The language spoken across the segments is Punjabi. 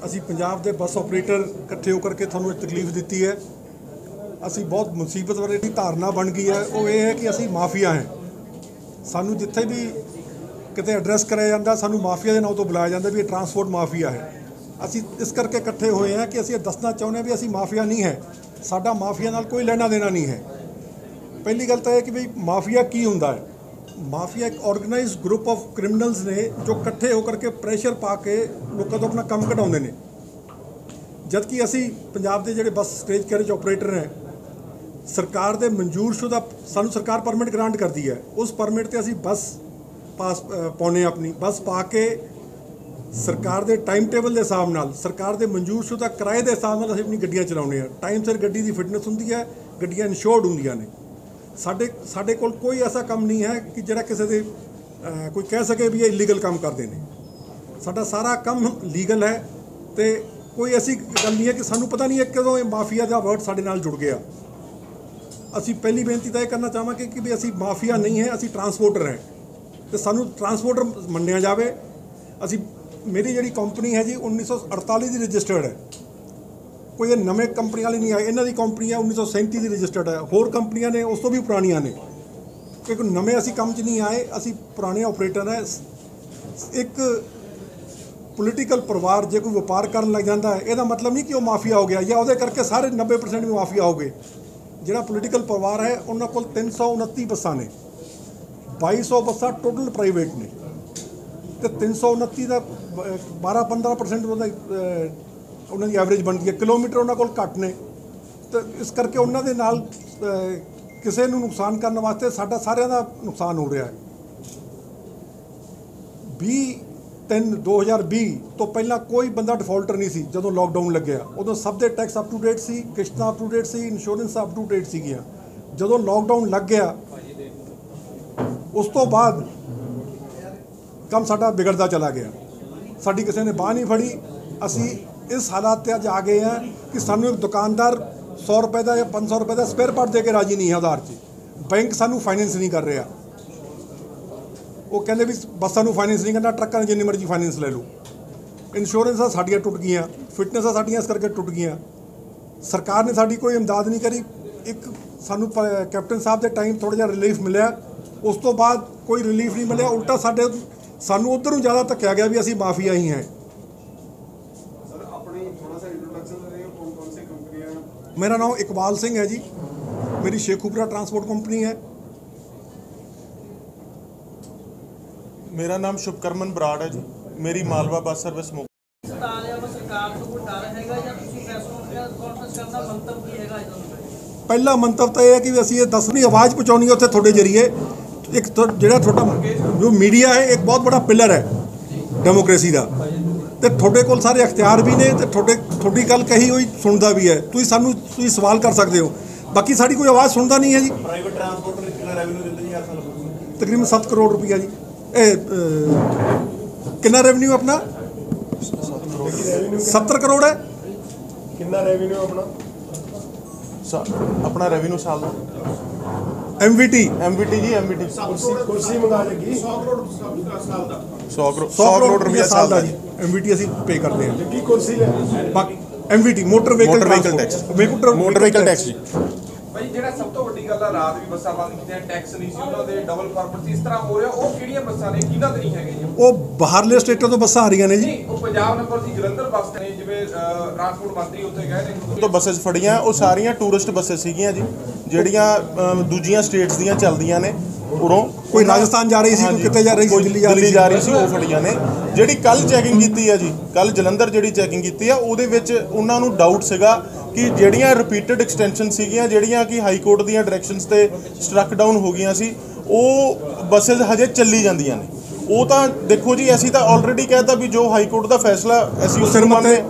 ਅਸੀਂ ਪੰਜਾਬ ਦੇ ਬੱਸ ਆਪਰੇਟਰ ਇਕੱਠੇ ਹੋ ਕਰਕੇ ਤੁਹਾਨੂੰ ਤਕਲੀਫ ਦਿੱਤੀ ਹੈ। ਅਸੀਂ ਬਹੁਤ ਮੁਸੀਬਤ ਵਾਲੀ ਧਾਰਨਾ ਬਣ ਗਈ ਹੈ, ਉਹ ਇਹ ਹੈ ਕਿ ਅਸੀਂ ਮਾਫੀਆ ਹੈ। ਸਾਨੂੰ ਜਿੱਥੇ ਵੀ ਕਿਤੇ ਐਡਰੈਸ ਕਰਿਆ ਜਾਂਦਾ ਸਾਨੂੰ ਮਾਫੀਆ ਦੇ ਨਾਂ ਤੋਂ ਬੁਲਾਇਆ ਜਾਂਦਾ ਵੀ ਇਹ ਟਰਾਂਸਪੋਰਟ ਮਾਫੀਆ ਹੈ। ਅਸੀਂ ਇਸ ਕਰਕੇ ਇਕੱਠੇ ਹੋਏ ਹਾਂ ਕਿ ਅਸੀਂ ਇਹ ਦੱਸਣਾ ਚਾਹੁੰਦੇ ਹਾਂ ਵੀ ਅਸੀਂ ਮਾਫੀਆ ਨਹੀਂ ਹੈ, ਸਾਡਾ ਮਾਫੀਆ ਨਾਲ ਕੋਈ ਲੈਣਾ ਦੇਣਾ ਨਹੀਂ ਹੈ। ਪਹਿਲੀ ਗੱਲ ਤਾਂ ਇਹ ਕਿ ਵੀ ਮਾਫੀਆ ਕੀ ਹੁੰਦਾ ਹੈ। ਮਾਫੀਆ एक ऑर्गेनाइज्ड ग्रुप ऑफ क्रिमिनल्स ने जो इकट्ठे होकर के प्रेशर पा के लोगों तो अपना काम कढाउंदे ने। जबकि असी पंजाब के जिहड़े बस स्टेज कैरेज ऑपरेटर हैं, सरकार के मंजूरशुदा सानू सरकार परमिट ग्रांट करती है, उस परमिट ते असी बस पास पाने अपनी बस पा के सरकार के टाइम टेबल के हिसाब नाल सरकार के मंजूरशुदा किराए के हिसाब नाल असी अपनी गड्डियां चलाउने हैं। टाइम सिर गड्डी की फिटनेस हुंदी है, गड्डियां इंश्योर्ड हुंदियां ने। साडे कोल कोई ऐसा काम नहीं है कि जिहड़ा किसी दे कोई कह सके भी ये इलीगल काम करते हैं। साडा सारा काम लीगल है तो कोई ऐसी गल नहीं है कि सानू पता नहीं है कदों माफिया का वर्ड साडे नाल जुड़ गया। असी पहली बेनती तो यह करना चाहांगे कि भी असी माफिया नहीं है, असी ट्रांसपोर्टर हैं तो सानू ट्रांसपोर्टर मन्निया जाए। असी मेरी जिहड़ी कंपनी है जी 1948 की रजिस्टर्ड है, कोई ये नवे कंपनी वाली नहीं आए। इन्हों की कंपनी है 1937 की रजिस्टर्ड है, होर कंपनियां ने उस तो भी पुरानियां ने, क्योंकि नवे असी काम च नहीं आए, असी पुराने ऑपरेटर हैं। एक पोलीटिकल परिवार जो कोई व्यापार कर लग जाता है यदा मतलब नहीं कि वह माफिया हो गया या वो करके सारे 90% भी माफिया हो गए। जोड़ा पोलीटिकल परिवार है उन्होंने को 329 बसा ने, 2200 बसा टोटल प्राइवेट ने, तो 329 का 12-15% उन्होंने एवरेज बनती है। किलोमीटर उन्होंने को घट ने, तो इस करके उन्होंने नाल किसी को नुकसान करने वास्ते साडा सारिਆਂ ਦਾ नुकसान हो रहा है। 20/3/2020 तो पहला कोई बंदा डिफॉल्टर नहीं सी। जो लॉकडाउन लग्या उदों सब दे टैक्स अप टू डेट सी, किश्तां अप टू डेट सी, इंश्योरेंस अप टू डेट सीगियां। जो लॉकडाउन लग गया उस तो बाद काम साडा बिगड़ता चला गया। साडी किसी ने बाह नहीं फड़ी। असी इस हालात अज आ गए हैं कि सानू एक दुकानदार 100 रुपए का या 500 रुपए का स्पेयर पार्ट दे के राजी नहीं है उधार च। बैंक सानू फाइनेंस नहीं कर रहा, वो कहते भी बसा नू फाइनेंस नहीं करना, ट्रकों ने जिन्नी मर्जी फाइनेंस ले लो। इंश्योरेंस साड़ियाँ टुट गई, फिटनेस साड़ियाँ इस करके टुट गई। सरकार ने साड़ी कोई इमदाद नहीं करी। एक सानू कैप्टन साहब के टाइम थोड़ा जिहा रिलीफ मिले, उस तो बाद कोई रिलीफ नहीं मिले। उल्टा सानू उधरों ज़्यादा धक्या गया भी असी माफिया ही हैं। मेरा नाम इकबाल सिंह है जी, मेरी शेखुपुरा ट्रांसपोर्ट कंपनी है। मेरा नाम शुभकरमन बराड़ है जी, मेरी मालवा बस सर्विस पहला मंतव तो यह है कि असी दसनी आवाज़ पहुँचानी है उत्थे थोड़े जरिए। एक जो थोड़ा जो मीडिया है एक बहुत बड़ा पिलर है डेमोक्रेसी का, तो थोड़े कोल सारे अख्तियार भी ने, तो थोड़ी गल कही हुई सुनता भी है। तुसीं सानू तुसीं सवाल कर सकते हो, बाकी साड़ी कोई आवाज़ सुनता नहीं है जी। प्राइवेट ट्रांसपोर्टर कितना रेवेन्यू दिंदे जी हर साल? तकरीबन 7 करोड़ रुपया जी। कितना रेवेन्यू अपना? 70 करोड़ है। कितना रेवेन्यू अपना? अपना रेवेन्यू साल का MVT जी, MVT कुर्सी मंगा लेगी 100 करोड़ रुपया साल का जी MVT असी पे करते हैं। की कुर्सी ले MVT मोटर व्हीकल टैक्स जी। भाई ਜਿਹੜਾ ਸਭ ਤੋਂ ਵੱਡੀ ਗੱਲ ਆ, ਰਾਤ ਵੀ ਬੱਸਾਂ ਬੰਦ ਕੀਤੀਆਂ, ਟੈਕਸ ਨਹੀਂ ਸੀ ਉਹਨਾਂ ਦੇ, ਡਬਲ ਪਰਪਸ ਇਸ ਤਰ੍ਹਾਂ ਹੋ ਰਿਹਾ। ਉਹ ਕਿਹੜੀਆਂ ਬੱਸਾਂ ਨੇ, ਕਿਹਨਾਂ ਤੇ ਨਹੀਂ ਹੈਗੇ ਜੀ? ਉਹ ਬਾਹਰਲੇ ਸਟੇਟਾਂ ਤੋਂ ਬੱਸਾਂ ਆ ਰਹੀਆਂ ਨੇ ਜੀ। ਉਹ ਪੰਜਾਬ ਨੰਬਰ ਦੀ ਜਲੰਧਰ ਬੱਸ ਨੇ, ਜਿਵੇਂ ਟਰਾਂਸਪੋਰਟ ਮੰਤਰੀ ਉੱਥੇ ਗਏ ਨੇ ਤੋਂ ਬੱਸਸ ਫੜੀਆਂ, ਉਹ ਸਾਰੀਆਂ ਟੂਰਿਸਟ ਬੱਸਸ ਸੀਗੀਆਂ ਜੀ, ਜਿਹੜੀਆਂ ਦੂਜੀਆਂ ਸਟੇਟਸ ਦੀਆਂ ਚੱਲਦੀਆਂ ਨੇ। ਉਰੋਂ ਕੋਈ ਰਾਜਸਥਾਨ ਜਾ ਰਹੀ ਸੀ, ਕੋਈ ਕਿਤੇ ਜਾ ਰਹੀ ਸੀ, ਦਿੱਲੀ ਜਾ ਰਹੀ ਸੀ, ਉਹ ਫੜੀਆਂ ਨੇ। ਜਿਹੜੀ ਕੱਲ ਚੈਕਿੰਗ ਕੀਤੀ ਹੈ ਜੀ, ਕੱਲ ਜਲੰਧਰ ਜਿਹੜੀ ਚੈਕਿੰਗ ਕੀਤੀ ਆ ਉਹਦੇ ਵਿੱਚ ਉਹਨਾਂ ਨੂੰ ਡਾਊਟ ਸੀਗਾ ਕਿ ਜਿਹੜੀਆਂ ਰਿਪੀਟਡ ਐਕਸਟੈਂਸ਼ਨ ਸੀਗੀਆਂ, ਜਿਹੜੀਆਂ ਕਿ ਹਾਈ ਕੋਰਟ ਦੀਆਂ ਡਾਇਰੈਕਸ਼ਨਸ ਤੇ ਸਟਰਕ ਡਾਊਨ ਹੋ ਗਈਆਂ ਸੀ, ਉਹ ਬੱਸਸ ਹਜੇ ਚੱਲੀ ਜਾਂਦੀਆਂ ਨੇ। ਉਹ ਤਾਂ ਦੇਖੋ ਜੀ, ਅਸੀਂ ਤਾਂ ਆਲਰੇਡੀ ਕਹਿਤਾ ਵੀ ਜੋ ਹਾਈ ਕੋਰਟ ਦਾ ਫੈਸਲਾ ਅਸੀਂ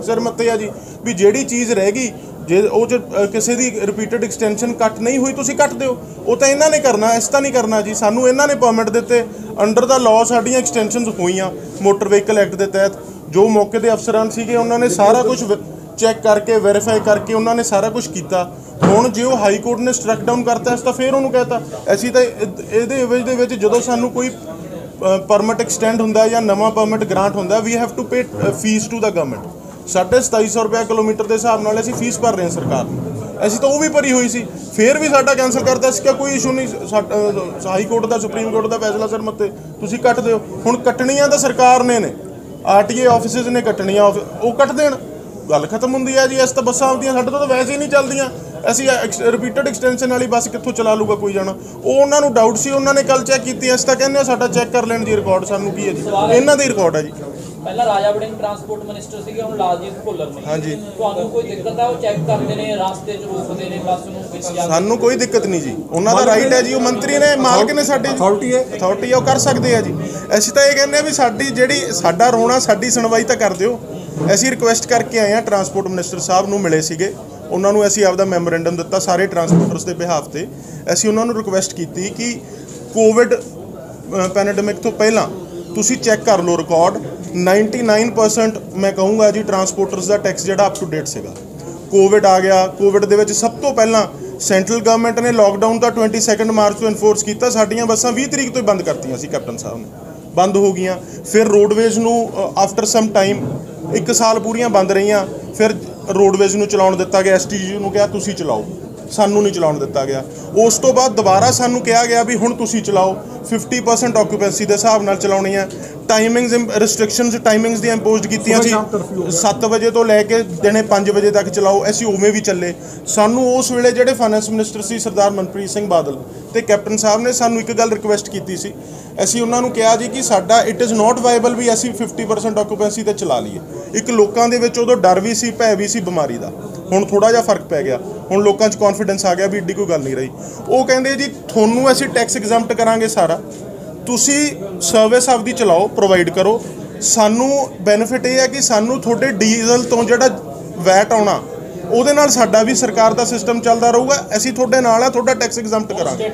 ਸਿਰ ਮੱਤੇ ਆ ਜੀ, ਵੀ ਜਿਹੜੀ ਚੀਜ਼ ਰਹਿ ਗਈ ਜੇ ਉਹ 'ਚ ਕਿਸੇ ਦੀ ਰਿਪੀਟਡ ਐਕਸਟੈਂਸ਼ਨ ਕੱਟ ਨਹੀਂ ਹੋਈ ਤੁਸੀਂ ਕੱਟ ਦਿਓ। ਉਹ ਤਾਂ ਇਹਨਾਂ ਨੇ ਕਰਨਾ, ਇਸ ਤਾਂ ਨਹੀਂ ਕਰਨਾ ਜੀ। ਸਾਨੂੰ ਇਹਨਾਂ ਨੇ ਪਰਮਿਟ ਦਿੱਤੇ, ਅੰਡਰ ਦਾ ਲਾਅ ਸਾਡੀਆਂ ਐਕਸਟੈਂਸ਼ਨਸ ਹੋਈਆਂ ਮੋਟਰ ਵਹੀਕਲ ਐਕਟ ਦੇ ਤਹਿਤ। ਜੋ ਮੌਕੇ ਦੇ ਅਫਸਰਾਂ ਸੀਗੇ ਉਹਨਾਂ ਨੇ ਸਾਰਾ ਕੁਝ ਚੈੱਕ ਕਰਕੇ ਵੈਰੀਫਾਈ ਕਰਕੇ ਉਹਨਾਂ ਨੇ ਸਾਰਾ ਕੁਝ ਕੀਤਾ। ਹੁਣ ਜੇ ਉਹ ਹਾਈ ਕੋਰਟ ਨੇ ਸਟਰਕ ਡਾਊਨ ਕਰਤਾ ਇਸ ਤਾਂ ਫਿਰ ਉਹਨੂੰ ਕਹਿਤਾ। ਅਸੀਂ ਤਾਂ ਇਹਦੇ ਇਵੇਜ ਦੇ ਵਿੱਚ ਜਦੋਂ ਸਾਨੂੰ ਕੋਈ परमिट एक्सटेंड होंदा या नवा परमिट ग्रांट होंदा, वी हैव टू पे फीस टू द गवर्नमेंट। 2750 रुपया किलोमीटर के हिसाब नाल असीं फीस भर रहे हैं सरकार ਨੂੰ। ਅਸੀਂ ਤਾਂ ਉਹ ਵੀ ਭਰੀ ਹੋਈ ਸੀ, ਫਿਰ ਵੀ ਸਾਡਾ ਕੈਂਸਲ ਕਰਤਾ ਸੀ ਕਿ ਕੋਈ ਇਸ਼ੂ ਨਹੀਂ। ਹਾਈ ਕੋਰਟ ਦਾ ਸੁਪਰੀਮ ਕੋਰਟ ਦਾ ਫੈਸਲਾ ਸਰ ਮੱਤੇ ਤੁਸੀਂ ਕੱਟ ਦਿਓ। ਹੁਣ ਕੱਟਣੀਆਂ ਤਾਂ ਸਰਕਾਰ ਨੇ ਆਰਟੀਏ ਆਫਿਸਿਸ ਨੇ ਕੱਟਣੀਆਂ, ਉਹ ਕੱਟ ਦੇਣ, ਗੱਲ ਖਤਮ ਹੁੰਦੀ ਹੈ ਜੀ। ਇਸ ਤਾਂ ਬੱਸਾਂ ਆਉਂਦੀਆਂ ਸਾਡੇ ਤੋਂ ਤਾਂ ਵੈਸੇ ਹੀ ਨਹੀਂ ਚੱਲਦੀਆਂ। ਅਸੀਂ ਰਿਪੀਟਡ ਐਕਸਟੈਂਸ਼ਨ ਵਾਲੀ ਬੱਸ ਕਿੱਥੋਂ ਚਲਾ ਲੂਗਾ ਕੋਈ ਜਾਣਾ। ਉਹ ਉਹਨਾਂ ਨੂੰ ਡਾਊਟ ਸੀ, ਉਹਨਾਂ ਨੇ ਕੱਲ ਚੈੱਕ ਕੀਤੀ। ਅਸੀਂ ਤਾਂ ਕਹਿੰਦੇ ਸਾਡਾ ਚੈੱਕ ਕਰ ਲੈਣ ਜੀ ਰਿਕਾਰਡ, ਸਾਨੂੰ ਕੀ ਹੈ ਜੀ, ਇਹਨਾਂ ਦਾ ਹੀ ਰਿਕਾਰਡ ਹੈ ਜੀ। ਪਹਿਲਾਂ ਰਾਜਾ ਵੜਿੰਗ ਟਰਾਂਸਪੋਰਟ ਮਿਨਿਸਟਰ ਸੀਗੇ, ਹੁਣ ਲਾਲਜੀਤ ਭੁੱਲਰ ਨੇ। ਹਾਂਜੀ, ਤੁਹਾਨੂੰ ਕੋਈ ਦਿੱਕਤ ਆ? ਉਹ ਚੈੱਕ ਕਰਦੇ ਨੇ, ਰਾਸਤੇ 'ਚ ਰੋਕਦੇ ਨੇ ਬੱਸ ਨੂੰ ਵਿੱਚ ਜਾ ਕੇ? ਸਾਨੂੰ ਕੋਈ ਦਿੱਕਤ ਨਹੀਂ ਜੀ, ਉਹਨਾਂ ਦਾ ਰਾਈਟ ਹੈ ਜੀ। ਉਹ ਮੰਤਰੀ ਨੇ, ਮਾਲਕ ਨੇ, ਸਾਡੀ ਅਥਾਰਟੀ ਹੈ, ਉਹ ਕਰ ਸਕਦੇ ਆ ਜੀ। ਅਸੀਂ ਤਾਂ ਇਹ ਕਹਿੰਦੇ ਆ ਵੀ ਸਾਡੀ ਜਿਹੜੀ ਸਾਡਾ ਰੋਣਾ, ਸਾਡੀ ਸੁਣਵਾਈ ਤਾਂ ਕਰ ਦਿਓ। ਅਸੀਂ ਰਿਕੁਐਸਟ ਕਰਕੇ ਆਏ ਹਾਂ, ਟਰਾਂਸਪੋਰਟ ਮਿਨਿਸਟਰ ਸਾਹਿਬ ਨੂੰ ਮਿਲੇ ਸੀਗੇ, ਉਹਨਾਂ ਨੂੰ ਅਸੀਂ ਆਪਦਾ ਮੈਮੋਰੈਂਡਮ ਦਿੱਤਾ ਸਾਰੇ ਟਰਾਂਸਪੋਰਟਰਸ ਦੇ ਬਿਹਾਫ ਤੇ। ਅਸੀਂ ਉਹਨਾਂ ਨੂੰ ਰਿਕੁਐਸਟ ਕੀਤੀ ਕਿ ਕੋਵਿਡ ਪੈਂਡੇਮਿਕ ਤੋਂ ਪਹਿਲਾਂ ਤੁਸੀਂ ਚੈੱਕ ਕਰ ਲਓ ਰਿਕਾਰਡ। 99% ਮੈਂ ਕਹੂੰਗਾ ਜੀ ਟਰਾਂਸਪੋਰਟਰਸ ਦਾ ਟੈਕਸ ਜਿਹੜਾ ਅਪ ਟੂ ਡੇਟ ਸੀਗਾ। ਕੋਵਿਡ ਆ ਗਿਆ, ਕੋਵਿਡ ਦੇ ਵਿੱਚ ਸਭ ਤੋਂ ਪਹਿਲਾਂ ਸੈਂਟਰਲ ਗਵਰਨਮੈਂਟ ਨੇ ਲੋਕਡਾਊਨ ਤਾਂ 22 ਮਾਰਚ ਤੋਂ ਇਨਫੋਰਸ ਕੀਤਾ। ਸਾਡੀਆਂ ਬੱਸਾਂ 20 ਤਰੀਕ ਤੋਂ ਹੀ ਬੰਦ ਕਰਤੀਆਂ ਸੀ, ਕੈਪਟਨ ਸਾਹਿਬ ਨੇ, ਬੰਦ ਹੋ ਗਈਆਂ। ਫਿਰ ਰੋਡਵੇਜ਼ ਨੂੰ ਆਫਟਰ ਸਮ ਟਾਈਮ 1 ਸਾਲ ਪੂਰੀਆਂ ਬੰਦ ਰਹੀਆਂ। ਫਿਰ ਰੋਡਵੇਜ਼ ਨੂੰ ਚਲਾਉਣ ਦਿੱਤਾ ਗਿਆ, STU ਨੂੰ ਕਿਹਾ ਤੁਸੀਂ ਚਲਾਓ, ਸਾਨੂੰ ਨਹੀਂ ਚਲਾਉਣ ਦਿੱਤਾ ਗਿਆ। ਉਸ ਤੋਂ ਬਾਅਦ ਦੁਬਾਰਾ ਸਾਨੂੰ ਕਿਹਾ ਗਿਆ ਵੀ ਹੁਣ ਤੁਸੀਂ ਚਲਾਓ, 50% ਆਕੂਪੈਂਸੀ ਦੇ ਹਿਸਾਬ ਨਾਲ ਚਲਾਉਣੀ ਹੈ। ਟਾਈਮਿੰਗਸ ਰਿਸਟ੍ਰਿਕਸ਼ਨਸ ਟਾਈਮਿੰਗਸ ਦੀਆਂ ਇੰਪੋਜ਼ਡ ਕੀਤੀਆਂ ਸੀ, 7 ਵਜੇ ਤੋਂ ਲੈ ਕੇ ਦਿਨੇ 5 ਵਜੇ ਤੱਕ ਚਲਾਓ। ਅਸੀਂ ਉਵੇਂ ਵੀ ਚੱਲੇ। ਸਾਨੂੰ ਉਸ ਵੇਲੇ ਜਿਹੜੇ ਫਾਈਨੈਂਸ ਮਿਨਿਸਟਰ ਸੀ ਸਰਦਾਰ ਮਨਪ੍ਰੀਤ ਸਿੰਘ ਬਾਦਲ ਤੇ ਕੈਪਟਨ ਸਾਹਿਬ ਨੇ ਸਾਨੂੰ ਇੱਕ ਗੱਲ ਰਿਕੁਐਸਟ ਕੀਤੀ ਸੀ। ਅਸੀਂ ਉਹਨਾਂ ਨੂੰ ਕਿਹਾ ਜੀ ਕਿ ਸਾਡਾ ਇਟ ਇਜ਼ ਨਾਟ ਵਾਇਬਲ ਵੀ ਅਸੀਂ 50% ਆਕੂਪੈਂਸੀ ਤੇ ਚਲਾ ਲਈਏ। ਇੱਕ ਲੋਕਾਂ ਦੇ ਵਿੱਚ ਉਦੋਂ ਡਰ ਵੀ ਸੀ, ਭੈ ਵੀ ਸੀ ਬਿਮਾਰੀ ਦਾ। ਹੁਣ ਥੋੜਾ ਜਿਹਾ ਫਰਕ ਪੈ ਗਿਆ, ਹੁਣ ਲੋਕਾਂ 'ਚ ਕੌਨਫੀਡੈਂਸ ਆ ਗਿਆ ਵੀ ਏਡੀ ਕੋਈ ਗੱਲ ਨਹੀਂ ਰਹੀ। ਉਹ ਕਹਿੰਦੇ ਜੀ ਤੁਹਾਨੂੰ ਅਸੀਂ ਟੈਕਸ ਐਗਜ਼ੈਂਪਟ ਕਰਾਂਗੇ ਸਾਰਾ, ਤੁਸੀਂ ਸਰਵਿਸ ਆਪਦੀ ਚਲਾਓ, ਪ੍ਰੋਵਾਈਡ ਕਰੋ। ਸਾਨੂੰ ਬੈਨੀਫਿਟ ਇਹ ਹੈ ਕਿ ਸਾਨੂੰ ਤੁਹਾਡੇ ਡੀਜ਼ਲ ਤੋਂ ਜਿਹੜਾ ਵੈਟ ਆਉਣਾ ਉਹਦੇ ਨਾਲ ਸਾਡਾ ਵੀ ਸਰਕਾਰ ਦਾ ਸਿਸਟਮ ਚੱਲਦਾ ਰਹੂਗਾ। ਅਸੀਂ ਤੁਹਾਡੇ ਨਾਲ ਆ, ਤੁਹਾਡਾ ਟੈਕਸ ਐਗਜ਼ੈਂਪਟ ਕਰਾਂਗੇ।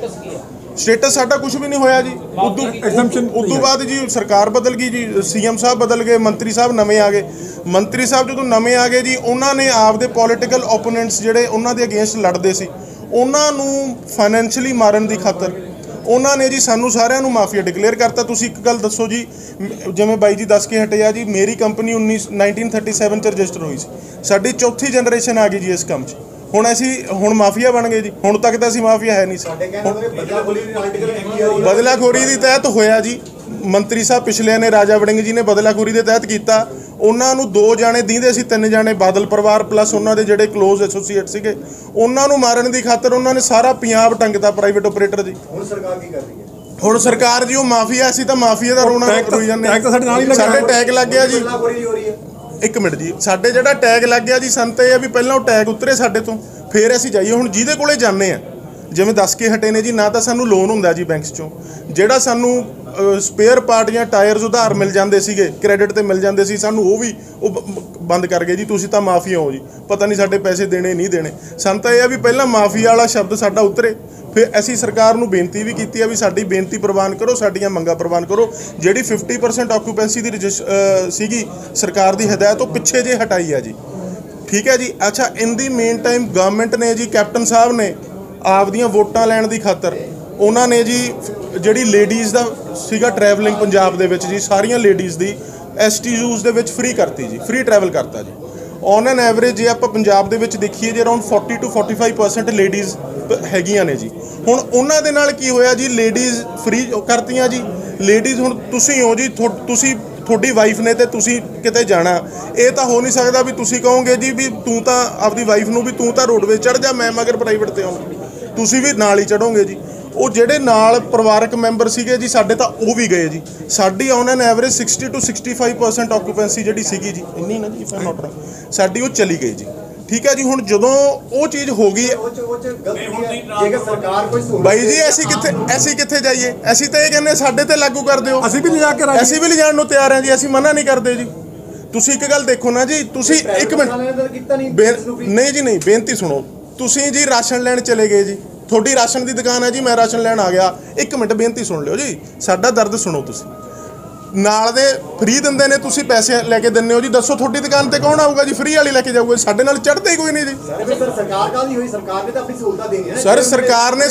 ਸਟੇਟਸ ਸਾਡਾ ਕੁਝ ਵੀ ਨਹੀਂ ਹੋਇਆ ਜੀ। ਉਦੋਂ ਬਾਅਦ ਜੀ ਸਰਕਾਰ ਬਦਲ ਗਈ ਜੀ, CM ਸਾਹਿਬ ਬਦਲ ਗਏ, ਮੰਤਰੀ ਸਾਹਿਬ ਨਵੇਂ ਆ ਗਏ। ਮੰਤਰੀ ਸਾਹਿਬ ਜਦੋਂ ਨਵੇਂ ਆ ਗਏ ਜੀ, ਉਹਨਾਂ ਨੇ ਆਪਦੇ ਪੋਲੀਟੀਕਲ ਓਪੋਨੈਂਟਸ ਜਿਹੜੇ ਉਹਨਾਂ ਦੇ ਅਗੇਂਸਟ ਲੜਦੇ ਸੀ, ਉਹਨਾਂ ਨੂੰ ਫਾਈਨੈਂਸ਼ੀਅਲੀ ਮਾਰਨ ਦੀ ਖਾਤਰ ਉਹਨਾਂ ਨੇ ਜੀ ਸਾਨੂੰ ਸਾਰਿਆਂ ਨੂੰ ਮਾਫੀਆ ਡਿਕਲੇਅਰ ਕਰਤਾ। ਤੁਸੀਂ ਇੱਕ ਗੱਲ ਦੱਸੋ ਜੀ, ਜਿਵੇਂ ਬਾਈ ਜੀ ਦੱਸ ਕੇ ਹਟਿਆ ਜੀ, ਮੇਰੀ ਕੰਪਨੀ 1937 'ਚ ਰਜਿਸਟਰ ਹੋਈ ਸੀ, ਸਾਡੀ ਚੌਥੀ ਜਨਰੇਸ਼ਨ ਆ ਗਈ ਜੀ ਇਸ ਕੰਮ 'ਚ। ਹੁਣ ਮਾਫੀਆ ਬਣ ਗਏ ਜੀ। ਹੁਣ ਤੱਕ ਤਾਂ ਅਸੀਂ ਮਾਫੀਆ ਹੈ ਨਹੀਂ ਸੀ। ਬਦਲਾਖੋਰੀ ਦੀ ਤਹਿਤ ਹੋਇਆ ਜੀ। ਮੰਤਰੀ ਸਾਹਿਬ ਪਿਛਲੇ ਨੇ, ਰਾਜਾ ਵੜਿੰਗ ਜੀ ਨੇ ਬਦਲਾਖੋਰੀ ਦੇ ਤਹਿਤ ਕੀਤਾ। ਉਹਨਾਂ ਨੂੰ 2 ਜਾਣੇ ਦੀਂਦੇ ਸੀ, 3 ਜਾਣੇ ਬਾਦਲ ਪਰਿਵਾਰ ਪਲੱਸ ਉਹਨਾਂ ਦੇ ਜਿਹੜੇ ਕਲੋਜ਼ ਐਸੋਸੀਏਟ ਸੀਗੇ, ਉਹਨਾਂ ਨੂੰ ਮਾਰਨ ਦੀ ਖਾਤਰ ਉਹਨਾਂ ਨੇ ਸਾਰਾ ਪੰਜਾਬ ਟੰਗਤਾ ਪ੍ਰਾਈਵੇਟ ਆਪਰੇਟਰ ਜੀ। ਹੁਣ ਸਰਕਾਰ ਕੀ ਕਰ ਰਹੀ ਹੈ? ਹੁਣ ਸਰਕਾਰ ਜੀ ਉਹ ਮਾਫੀਆ, ਅਸੀਂ ਤਾਂ ਮਾਫੀਆ ਦਾ ਰੋਣਾ ਰੋਈ ਜਾਂਦੇ। ਸਾਡੇ ਟੈਗ ਲੱਗ ਗਿਆ ਜੀ। ਇੱਕ ਮਿੰਟ ਜੀ, ਸਾਡੇ ਜਿਹੜਾ ਟੈਗ ਲੱਗ ਗਿਆ ਜੀ, ਸੰਤ ਇਹ ਆ ਵੀ ਪਹਿਲਾਂ ਉਹ ਟੈਗ ਉਤਰੇ ਸਾਡੇ ਤੋਂ, ਫਿਰ ਅਸੀਂ ਜਾਈਏ। ਹੁਣ ਜਿਹਦੇ ਕੋਲੇ ਜਾਂਦੇ ਆ, ਜਿਵੇਂ ਦੱਸ ਕੇ ਹਟੇ ਨੇ ਜੀ, ਨਾ ਤਾਂ ਸਾਨੂੰ ਲੋਨ ਹੁੰਦਾ ਜੀ ਬੈਂਕਸ 'ਚੋਂ, ਜਿਹੜਾ ਸਾਨੂੰ ਸਪੇਅਰ ਪਾਰਟ ਜਾਂ ਟਾਇਰਸ ਉਧਾਰ ਮਿਲ ਜਾਂਦੇ ਸੀਗੇ, ਕ੍ਰੈਡਿਟ ਤੇ ਮਿਲ ਜਾਂਦੇ ਸੀ, ਸਾਨੂੰ ਉਹ ਬੰਦ ਕਰ ਗਏ ਜੀ। ਤੁਸੀਂ ਤਾਂ ਮਾਫੀਆ ਹੋ ਜੀ, ਪਤਾ ਨਹੀਂ ਸਾਡੇ ਪੈਸੇ ਦੇਣੇ ਨਹੀਂ ਦੇਣੇ। ਸਾਨੂੰ ਤਾਂ ਇਹ ਆ ਵੀ ਪਹਿਲਾਂ ਮਾਫੀਆ ਵਾਲਾ ਸ਼ਬਦ ਸਾਡਾ ਉਤਰੇ। ਫਿਰ ਅਸੀਂ ਸਰਕਾਰ ਨੂੰ ਬੇਨਤੀ ਵੀ ਕੀਤੀ ਆ ਵੀ ਸਾਡੀ ਬੇਨਤੀ ਪ੍ਰਵਾਨ ਕਰੋ, ਸਾਡੀਆਂ ਮੰਗਾਂ ਪ੍ਰਵਾਨ ਕਰੋ। ਜਿਹੜੀ 50% ਆਕੂਪੈਂਸੀ ਦੀ ਸੀਗੀ ਸਰਕਾਰ ਦੀ ਹਦਾਇਤ, ਉਹ ਪਿੱਛੇ ਜੇ ਹਟਾਈ ਆ ਜੀ। ਠੀਕ ਹੈ ਜੀ। ਅੱਛਾ, ਇਨ ਦੀ ਮੇਨ ਟਾਈਮ ਗਵਰਨਮੈਂਟ ਨੇ ਜੀ, ਕੈਪਟਨ ਸਾਹਿਬ ਨੇ ਆਪਦੀਆਂ ਵੋਟਾਂ ਲੈਣ ਦੀ ਖਾਤਰ ਉਹਨਾਂ ਨੇ ਜੀ ਜਿਹੜੀ ਲੇਡੀਜ਼ ਦਾ ਸੀਗਾ ਟਰੈਵਲਿੰਗ ਪੰਜਾਬ ਦੇ ਵਿੱਚ ਜੀ, ਸਾਰੀਆਂ ਲੇਡੀਜ਼ ਦੀ STUs ਦੇ ਵਿੱਚ ਫ੍ਰੀ ਕਰਤੀ ਜੀ, ਫ੍ਰੀ ਟਰੈਵਲ ਕਰਤਾ ਜੀ। ਔਨ ਐਨ ਐਵਰੇਜ ਜੇ ਆਪਾਂ ਪੰਜਾਬ ਦੇ ਵਿੱਚ ਦੇਖੀਏ ਜੀ, ਅਰਾਊਂਡ 40 to 45% ਲੇਡੀਜ਼ ਹੈਗੀਆਂ ਨੇ ਜੀ। ਹੁਣ ਉਹਨਾਂ ਦੇ ਨਾਲ ਕੀ ਹੋਇਆ ਜੀ, ਲੇਡੀਜ਼ ਫ੍ਰੀ ਕਰਤੀਆਂ ਜੀ। ਲੇਡੀਜ਼ ਹੁਣ ਤੁਸੀਂ ਹੋ ਜੀ, ਤੁਸੀਂ ਤੁਹਾਡੀ ਵਾਈਫ ਨੇ ਤੇ ਤੁਸੀਂ ਕਿਤੇ ਜਾਣਾ, ਇਹ ਤਾਂ ਹੋ ਨਹੀਂ ਸਕਦਾ ਵੀ ਤੁਸੀਂ ਕਹੋਗੇ ਜੀ ਵੀ ਤੂੰ ਤਾਂ ਆਪਦੀ ਵਾਈਫ ਨੂੰ ਵੀ ਤੂੰ ਤਾਂ ਰੋਡਵੇਜ਼ ਚੜ੍ਹ ਜਾ, ਮੈਂ ਮਗਰ ਪ੍ਰਾਈਵੇਟ ਤੇ ਆਉਣਾ, ਤੁਸੀਂ ਵੀ ਨਾਲ ਹੀ ਚੜੋਗੇ ਜੀ। ਉਹ ਜਿਹੜੇ ਨਾਲ ਪਰਿਵਾਰਕ ਮੈਂਬਰ ਸੀਗੇ ਜੀ ਸਾਡੇ, ਤਾਂ ਉਹ ਵੀ ਗਏ ਜੀ। ਸਾਡੀ ਔਨ ਐਨ ਐਵਰੇਜ 60 to 65% ਆਕੂਪੈਂਸੀ ਜਿਹੜੀ ਸੀਗੀ ਜੀ, ਇੰਨੀ ਨਾ ਜੀ, ਸਾਡੀ ਉਹ ਚਲੀ ਗਈ ਜੀ। ਠੀਕ ਹੈ ਜੀ। ਹੁਣ ਜਦੋਂ ਉਹ ਚੀਜ਼ ਹੋ ਗਈ ਬਾਈ ਜੀ, ਅਸੀਂ ਕਿੱਥੇ ਜਾਈਏ? ਅਸੀਂ ਤਾਂ ਇਹ ਕਹਿੰਦੇ ਸਾਡੇ ਤੇ ਲਾਗੂ ਕਰ ਦਿਓ। ਅਸੀਂ ਵੀ ਲਿਜਾਣ ਨੂੰ ਤਿਆਰ ਹਾਂ ਜੀ, ਅਸੀਂ ਮਨਾ ਨਹੀਂ ਕਰਦੇ ਜੀ। ਤੁਸੀਂ ਇੱਕ ਗੱਲ ਦੇਖੋ ਨਾ ਜੀ, ਤੁਸੀਂ ਇੱਕ ਮਿੰਟ ਨਹੀਂ ਜੀ, ਨਹੀਂ, ਬੇਨਤੀ ਸੁਣੋ। ਤੁਸੀਂ ਜੀ ਰਾਸ਼ਨ ਲੈਣ ਚਲੇ ਗਏ ਜੀ, ਤੁਹਾਡੀ ਰਾਸ਼ਨ ਦੀ ਦੁਕਾਨ ਹੈ ਜੀ, ਮੈਂ ਰਾਸ਼ਨ ਲੈਣ ਆ ਗਿਆ। ਇੱਕ ਮਿੰਟ ਬੇਨਤੀ ਸੁਣ ਲਿਓ ਜੀ, ਸਾਡਾ ਦਰਦ ਸੁਣੋ। ਤੁਸੀਂ ਨਾਲ ਦੇ ਫ੍ਰੀ ਦਿੰਦੇ ਨੇ, ਤੁਸੀਂ ਪੈਸੇ ਲੈ ਕੇ ਦਿੰਦੇ ਹੋ ਜੀ। ਦੱਸੋ ਤੁਹਾਡੀ ਦੁਕਾਨ ਤੇ ਕੌਣ ਆਊਗਾ ਜੀ? ਫ੍ਰੀ ਵਾਲੀ ਲੈ ਕੇ ਜਾਊਗਾ, ਸਾਡੇ ਨਾਲ ਚੜ੍ਹਦੇ ਹੀ ਕੋਈ ਨਹੀਂ ਜੀ। ਸਰ ਸਰਕਾਰ ਕਾਹਦੀ ਹੋਈ? ਸਰਕਾਰ ਨੇ ਤਾਂ ਆਪਣੀ ਸਹੂਲਤਾਂ ਦੇਣੀਆਂ ਨੇ। ਸਰ ਸਰਕਾਰ ਨੇ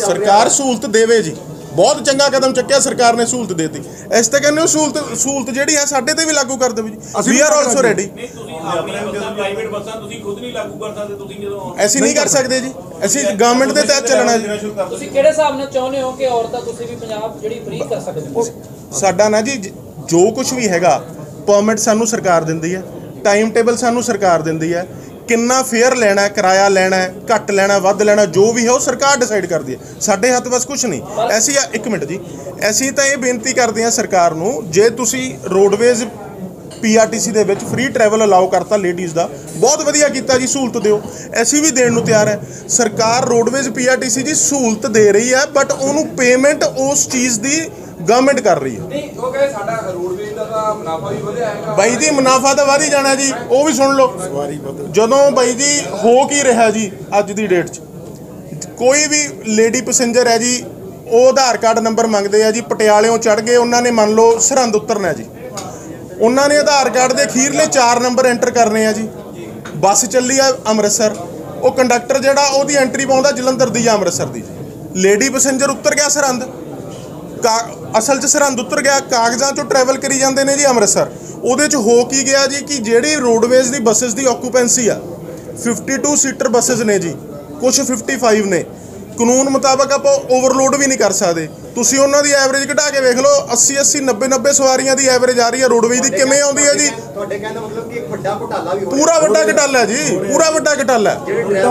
ਸਰਕਾਰ ਸਹੂਲਤ ਦੇਵੇ ਜੀ। ਬਹੁਤ ਚੰਗਾ ਕਦਮ ਚੱਕਿਆ ਸਰਕਾਰ ਨੇ, ਸਹੂਲਤ ਦੇਤੀ। ਇਸ ਤੇ ਕਹਿੰਦੇ ਸਹੂਲਤ ਜਿਹੜੀ ਹੈ ਸਾਡੇ ਤੇ ਵੀ ਲਾਗੂ ਕਰ ਦੇਵੇ ਜੀ। We are also ready. ਤੁਸੀਂ ਆਪਣੀਆਂ ਬੱਸਾਂ ਪ੍ਰਾਈਵੇਟ ਬੱਸਾਂ ਤੁਸੀਂ ਖੁਦ ਨਹੀਂ ਲਾਗੂ ਕਰ ਸਕਦੇ, ਤੁਸੀਂ ਜਦੋਂ ਅਸੀਂ ਨਹੀਂ ਕਰ ਸਕਦੇ ਜੀ, ਅਸੀਂ ਗਵਰਨਮੈਂਟ ਦੇ ਤਹਿਤ ਚੱਲਣਾ ਜੀ। ਤੁਸੀਂ ਕਿਹੜੇ ਹਿਸਾਬ ਨਾਲ ਚਾਹੁੰਦੇ ਹੋ ਕਿ ਔਰਤਾਂ ਤੁਸੀਂ ਵੀ ਪੰਜਾਬ ਜਿਹੜੀ ਫ੍ਰੀ ਕਰ ਸਕਦੇ ਹੋ? ਸਾਡਾ ਨਾ ਜੀ ਜੋ ਕੁਝ ਵੀ ਹੈਗਾ ਪਰਮਿਟ ਸਾਨੂੰ ਸਰਕਾਰ ਦਿੰਦੀ ਹੈ, ਟਾਈਮ ਟੇਬਲ ਸਾਨੂੰ ਸਰਕਾਰ ਦਿੰਦੀ ਹੈ, ਕਿੰਨਾ ਫੇਅਰ ਲੈਣਾ, ਕਿਰਾਇਆ ਲੈਣਾ, ਘੱਟ ਲੈਣਾ, ਵੱਧ ਲੈਣਾ, ਜੋ ਵੀ ਹੈ ਉਹ ਸਰਕਾਰ ਡਿਸਾਈਡ ਕਰਦੀ ਹੈ। ਸਾਡੇ ਹੱਥ ਬਸ ਕੁਝ ਨਹੀਂ। ਅਸੀਂ ਇੱਕ ਮਿੰਟ ਜੀ, ਅਸੀਂ ਤਾਂ ਇਹ ਬੇਨਤੀ ਕਰਦੇ ਹਾਂ ਸਰਕਾਰ ਨੂੰ, ਜੇ ਤੁਸੀਂ ਰੋਡਵੇਜ਼ PRTC ਦੇ ਵਿੱਚ ਫ੍ਰੀ ਟਰੈਵਲ ਅਲਾਉ ਕਰਤਾ ਲੇਡੀਜ਼ ਦਾ, ਬਹੁਤ ਵਧੀਆ ਕੀਤਾ ਜੀ, ਸਹੂਲਤ ਦਿਓ, ਅਸੀਂ ਵੀ ਦੇਣ ਨੂੰ ਤਿਆਰ ਹੈ। ਸਰਕਾਰ ਰੋਡਵੇਜ਼ PRTC ਜੀ ਸਹੂਲਤ ਦੇ ਰਹੀ ਹੈ, ਬਟ ਉਹਨੂੰ ਪੇਮੈਂਟ ਉਸ ਚੀਜ਼ ਦੀ ਗਵਰਨਮੈਂਟ ਕਰ ਰਹੀ ਹੈ। ਨਹੀਂ ਉਹ ਕਹਿੰਦੇ ਸਾਡਾ ਰੋਡਵੇਜ਼ ਦਾ ਤਾਂ ਮੁਨਾਫਾ ਵੀ ਵਧਿਆ ਹੈਗਾ ਬਾਈ ਜੀ, ਮੁਨਾਫਾ ਤਾਂ ਵਧ ਹੀ ਜਾਣਾ ਜੀ, ਉਹ ਵੀ ਸੁਣ ਲਓ। ਜਦੋਂ ਬਾਈ ਜੀ ਹੋ ਕੀ ਰਿਹਾ ਜੀ ਅੱਜ ਦੀ ਡੇਟ 'ਚ, ਕੋਈ ਵੀ ਲੇਡੀ ਪੈਸੇਂਜਰ ਹੈ ਜੀ, ਉਹ ਆਧਾਰ ਕਾਰਡ ਨੰਬਰ ਮੰਗਦੇ ਆ ਜੀ, ਪਟਿਆਲਿਓਂ ਚੜ੍ਹ ਗਏ, ਉਹਨਾਂ ਨੇ ਮੰਨ ਲਓ ਸਰਹੰਦ ਉਤਰਨਾ ਜੀ, ਉਹਨਾਂ ਨੇ ਆਧਾਰ ਕਾਰਡ ਦੇ ਅਖੀਰਲੇ 4 ਨੰਬਰ ਐਂਟਰ ਕਰਨੇ ਆ ਜੀ। ਬੱਸ ਚੱਲੀ ਆ ਅੰਮ੍ਰਿਤਸਰ, ਉਹ ਕੰਡਕਟਰ ਜਿਹੜਾ ਉਹਦੀ ਐਂਟਰੀ ਪਾਉਂਦਾ ਜਲੰਧਰ ਦੀ ਜਾਂ ਅੰਮ੍ਰਿਤਸਰ ਦੀ। ਲੇਡੀ ਪੈਸੇਂਜਰ ਉੱਤਰ ਗਿਆ ਸਰਹੰਦ, ਅਸਲ 'ਚ ਸਰਹੰਦ ਉਤਰ ਗਿਆ, ਕਾਗਜ਼ਾਂ 'ਚੋਂ ਟਰੈਵਲ ਕਰੀ ਜਾਂਦੇ ਨੇ ਜੀ ਅੰਮ੍ਰਿਤਸਰ। ਉਹਦੇ 'ਚ ਹੋ ਕੀ ਗਿਆ ਜੀ ਕਿ ਜਿਹੜੀ ਰੋਡਵੇਜ਼ ਦੀ ਬੱਸਿਸ ਦੀ ਆਕੂਪੈਂਸੀ ਆ 52 ਸੀਟਰ ਬੱਸਿਸ ਨੇ ਜੀ, ਕੁਛ 55 ਨੇ। ਕਾਨੂੰਨ ਮੁਤਾਬਕ ਆਪਾਂ ਓਵਰਲੋਡ ਵੀ ਨਹੀਂ ਕਰ ਸਕਦੇ। ਤੁਸੀਂ ਉਹਨਾਂ ਦੀ ਐਵਰੇਜ ਘਟਾ ਕੇ ਵੇਖ ਲਓ, 80 90 ਸਵਾਰੀਆਂ ਦੀ ਐਵਰੇਜ ਆ ਰਹੀ ਹੈ ਰੋਡਵੇਜ਼ ਦੀ, ਕਿਵੇਂ ਆਉਂਦੀ ਹੈ ਜੀ? ਤੁਹਾਡੇ ਕਹਿਣ ਦਾ ਮਤਲਬ ਕਿ ਇੱਕ ਵੱਡਾ ਘੁਟਾਲਾ ਵੀ ਹੋ ਪੂਰਾ ਵੱਡਾ ਘਟਾਲਾ ਜੀ, ਪੂਰਾ ਵੱਡਾ ਘਟਾਲਾ।